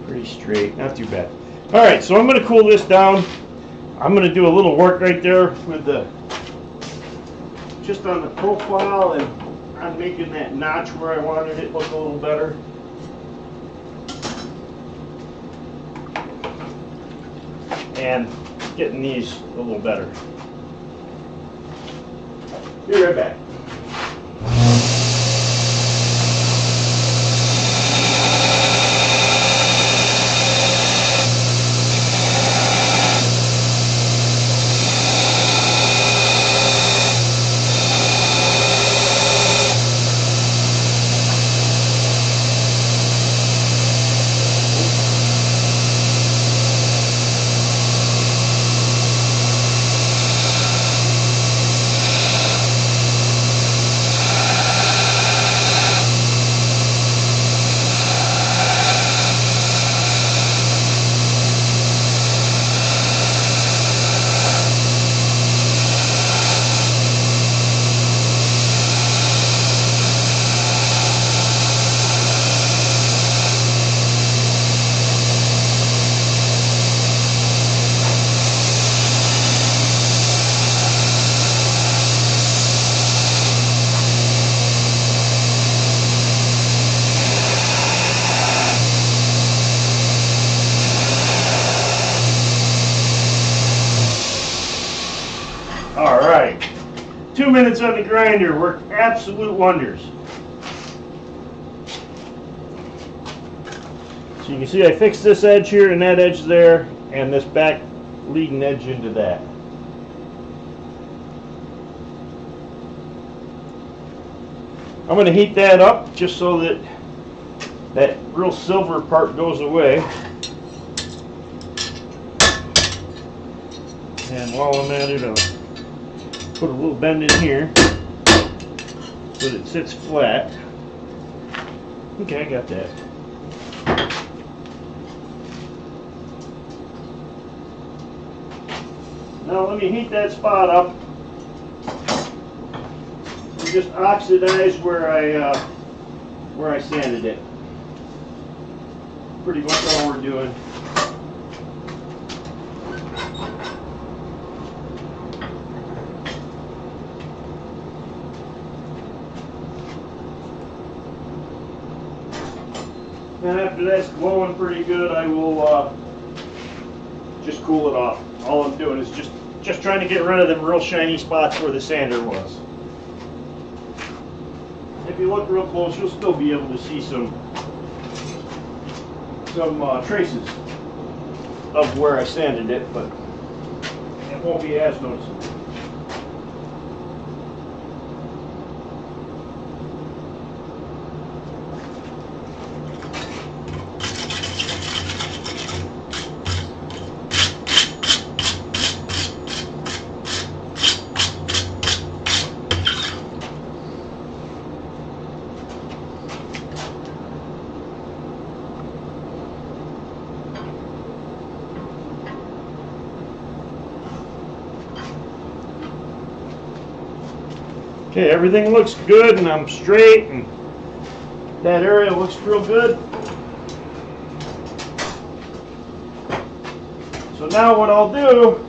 Pretty straight, not too bad. All right, so I'm going to cool this down. I'm going to do a little work right there with the, just on the profile, and I'm making that notch where I wanted it look a little better. And getting these a little better. Be right back. All right, 2 minutes on the grinder worked absolute wonders. So you can see I fixed this edge here and that edge there, and this back leading edge into that. I'm going to heat that up just so that that real silver part goes away. And while I'm at it, I'll put a little bend in here so that it sits flat. Okay, I got that. Now let me heat that spot up and just oxidize where I sanded it. Pretty much all we're doing. And after that's glowing pretty good, I will just cool it off. All I'm doing is just trying to get rid of them real shiny spots where the sander was. If you look real close, you'll still be able to see some traces of where I sanded it, but it won't be as noticeable. Okay, everything looks good and I'm straight and that area looks real good. So now what I'll do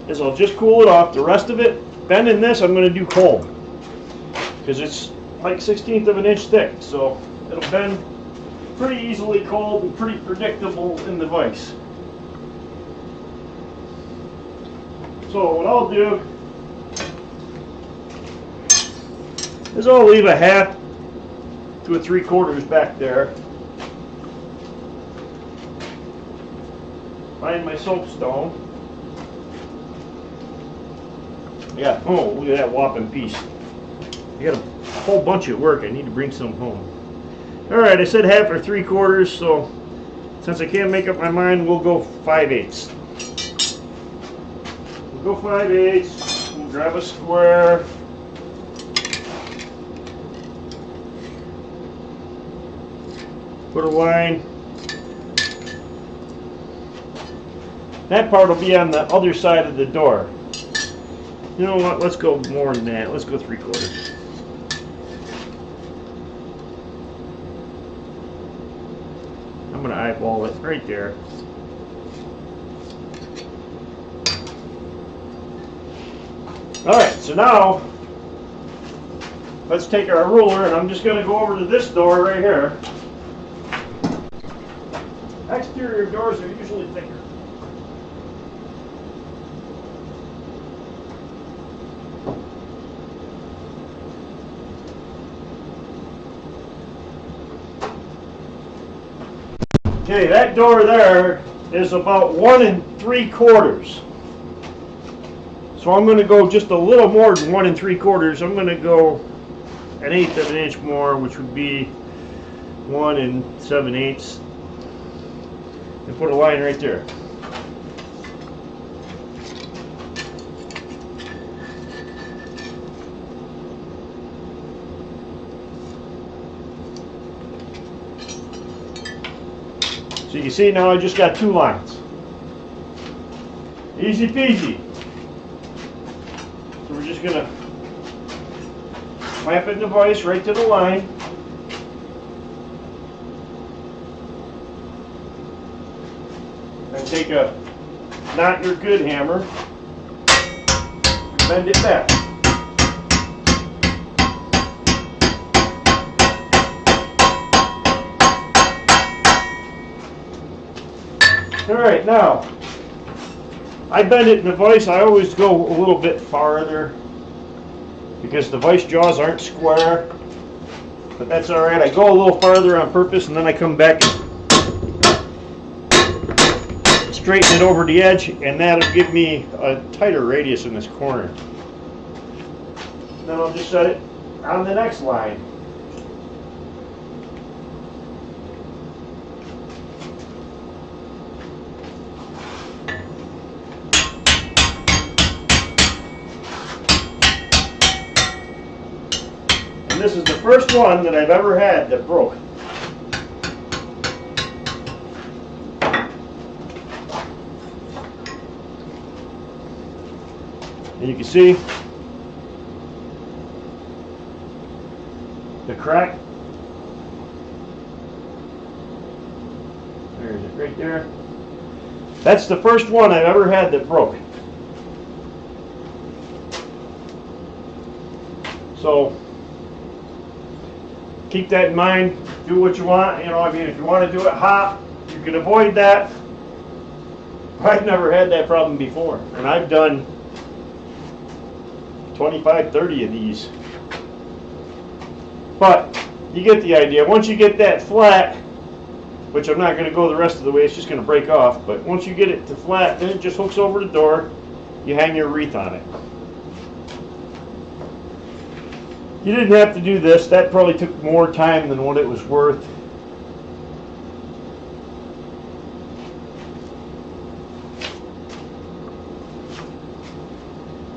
is I'll just cool it off. The rest of it, bending this, I'm going to do cold because it's like 1/16 of an inch thick, so it'll bend pretty easily cold and pretty predictable in the vise. So what I'll do is I'll leave a 1/2 to a 3/4 back there. Find my soapstone. Yeah. Oh, look at that whopping piece. I got a whole bunch at work. I need to bring some home. All right, I said 1/2 or 3/4, so since I can't make up my mind, we'll go 5/8. We'll go 5/8. We'll grab a square. Put a line. That part will be on the other side of the door. You know what? Let's go more than that. Let's go 3/4. I'm going to eyeball it right there. Alright, so now let's take our ruler, and I'm just going to go over to this door right here. Exterior doors are usually thicker. Okay, that door there is about 1 3/4. So I'm going to go just a little more than 1 3/4. I'm going to go 1/8 of an inch more, which would be 1 7/8, and put a line right there. So you can see now I just got 2 lines. Easy peasy. So we're just going to clamp it in the vise right to the line. And take a not your good hammer, bend it back. Alright, now, I bend it in the vise. I always go a little bit farther because the vise jaws aren't square, but that's alright. I go a little farther on purpose, and then I come back and straighten it over the edge, and that'll give me a tighter radius in this corner. Then I'll just set it on the next line. And this is the first one that I've ever had that broke. And you can see the crack. There's it right there. That's the first one I've ever had that broke. So keep that in mind. Do what you want. You know, I mean, if you want to do it hot, you can avoid that. I've never had that problem before, and I've done 25, 30 of these. But you get the idea. Once you get that flat, which I'm not going to go the rest of the way, it's just going to break off. But once you get it to flat, then it just hooks over the door. You hang your wreath on it. You didn't have to do this. That probably took more time than what it was worth.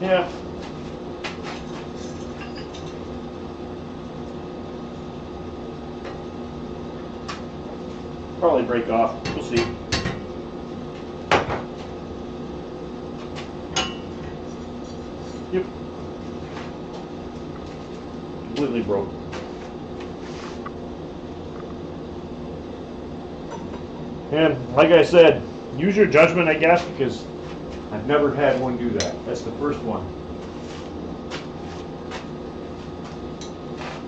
Yeah. Probably break off. We'll see. Yep. Completely broke. And like I said, use your judgment, I guess, because I've never had one do that. That's the first one.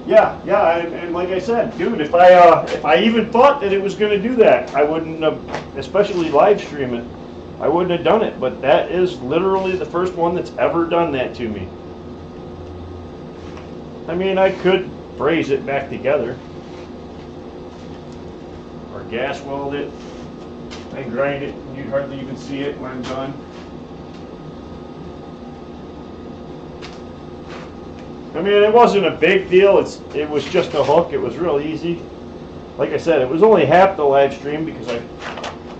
Yeah, and like I said, dude, if I even thought that it was going to do that, I wouldn't have, especially live stream it, I wouldn't have done it. But that is literally the first one that's ever done that to me. I mean, I could braze it back together, or gas weld it and grind it, and you'd hardly even see it when I'm done. I mean, it wasn't a big deal. It was just a hook. It was real easy. Like I said, it was only half the live stream because I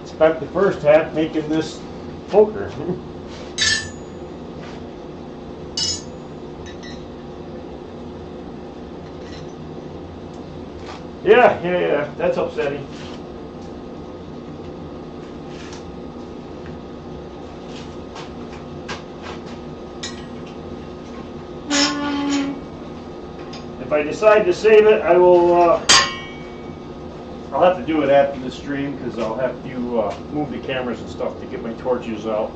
spent the first half making this poker. Yeah, that's upsetting. If I decide to save it, I will. I'll have to do it after the stream because I'll have to move the cameras and stuff to get my torches out,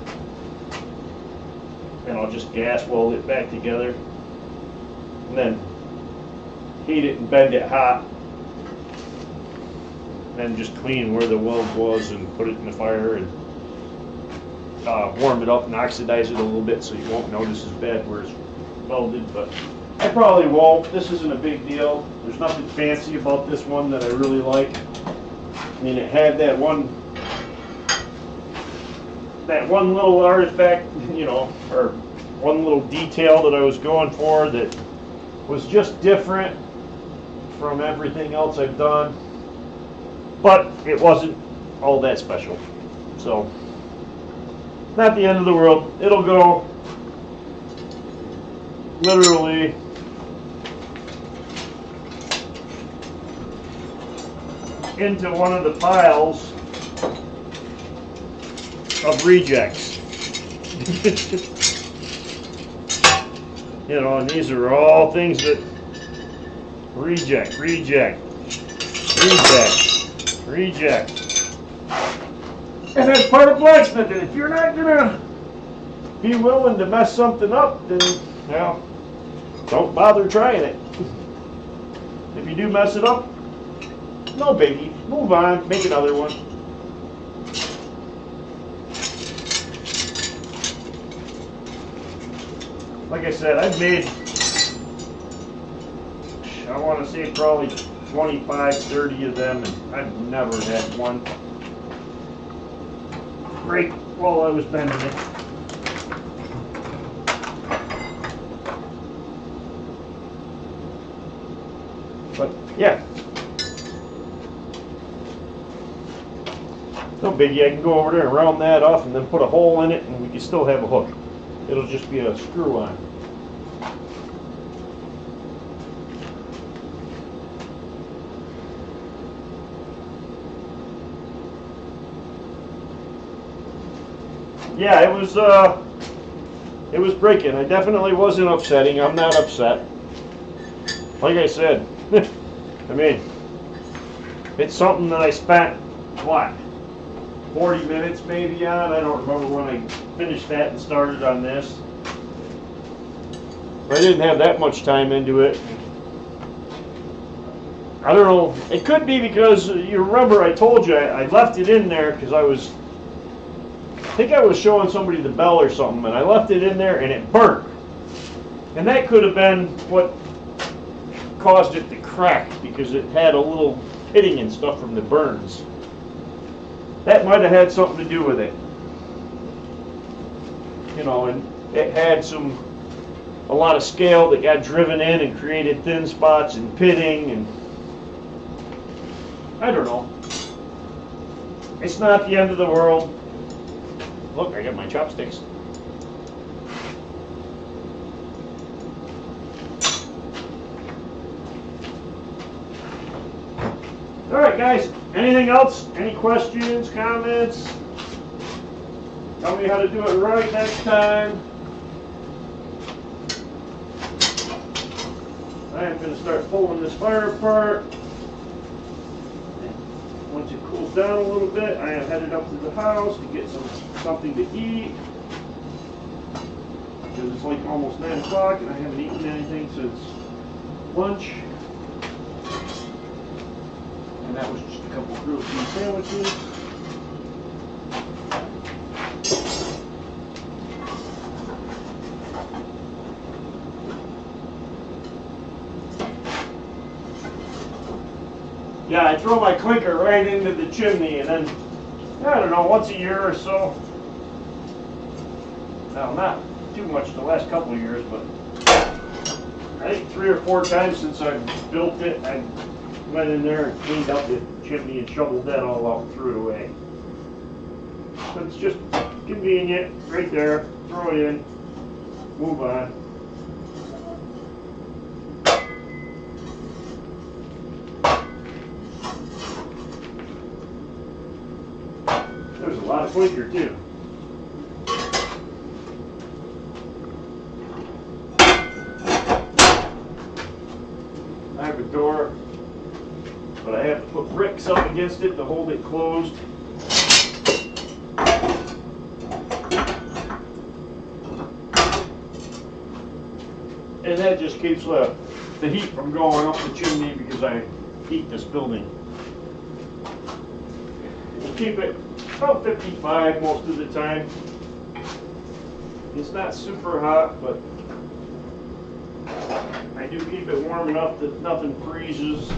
and I'll just gas weld it back together, and then heat it and bend it hot, and then just clean where the weld was and put it in the fire and warm it up and oxidize it a little bit so you won't notice as bad where it's welded, but I probably won't. This isn't a big deal. There's nothing fancy about this one that I really like. I mean, it had that one little artifact, you know, or one little detail that I was going for that was just different from everything else I've done, but it wasn't all that special. So, not the end of the world. It'll go literally into one of the piles of rejects. You know, and these are all things that reject. And that's part of blacksmithing. If you're not gonna be willing to mess something up, then, well, don't bother trying it. If you do mess it up, no biggie. Move on. Make another one. Like I said, I've made, I want to say probably 25, 30 of them, and I've never had one break while I was bending it. But yeah, no biggie. I can go over there and round that off and then put a hole in it and we can still have a hook. It'll just be a screw on. Yeah, it was breaking. I definitely wasn't upsetting. I'm not upset. Like I said, I mean, it's something that I spent, what, 40 minutes maybe on? I don't remember when I finished that and started on this. I didn't have that much time into it. I don't know. It could be because, you remember I told you I left it in there because I think I was showing somebody the bell or something, and I left it in there and it burnt. And that could have been what caused it to crack because it had a little pitting and stuff from the burns. That might have had something to do with it. You know, and it had a lot of scale that got driven in and created thin spots and pitting, and I don't know. It's not the end of the world. Look, I got my chopsticks. Alright guys, anything else? Any questions, comments? Tell me how to do it right next time. I am going to start pulling this fire apart. Once it cools down a little bit, I am headed up to the house to get something to eat. Because it's like almost 9 o'clock and I haven't eaten anything since lunch. And that was just a couple grilled cheese sandwiches. Yeah, I throw my clinker right into the chimney and then, I don't know, once a year or so. Now, not too much the last couple of years, but I like 3 or 4 times since I built it. I went in there and cleaned up the chimney and shoveled that all out and threw it away. So it's just convenient, right there, throw it in, move on. There's a lot of clinker too. I have a door, but I have to put bricks up against it to hold it closed. And that just keeps the heat from going up the chimney because I heat this building. You keep it about 55 most of the time. It's not super hot, but I do keep it warm enough that nothing freezes.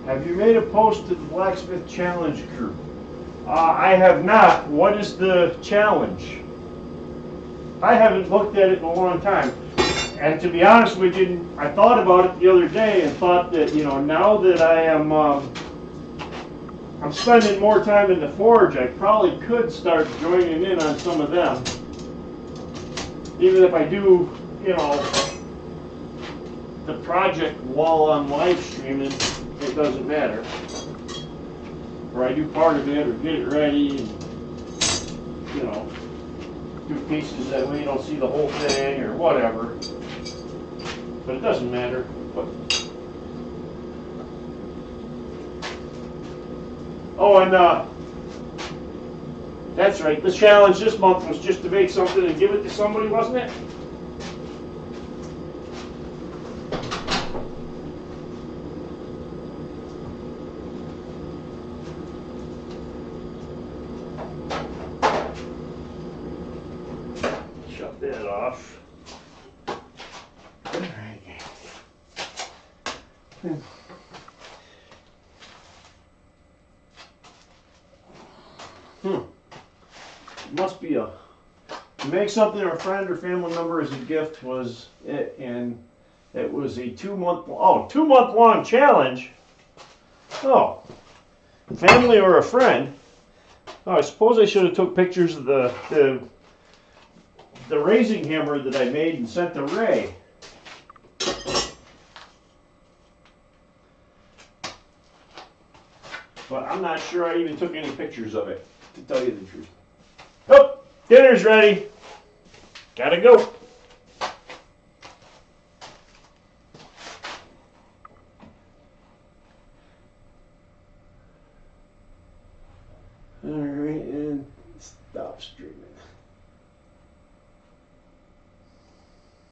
Have you made a post to the Blacksmith Challenge group? I have not. What is the challenge? I haven't looked at it in a long time. And to be honest with you, I thought about it the other day and thought that, you know, now that I am I'm spending more time in the forge, I probably could start joining in on some of them. Even if I do, you know, the project while I'm live streaming, it doesn't matter. Or I do part of it or get it ready and, you know, do pieces that way you don't see the whole thing or whatever. But it doesn't matter. But, oh, and that's right. The challenge this month was just to make something and give it to somebody, wasn't it? Shut that off. All right. Must be to make something a friend or family member as a gift was it, and it was a 2-month long challenge. Oh, family or a friend. Oh, I suppose I should have took pictures of the raising hammer that I made and sent to Ray. But I'm not sure I even took any pictures of it, to tell you the truth. Oh, dinner's ready. Gotta go.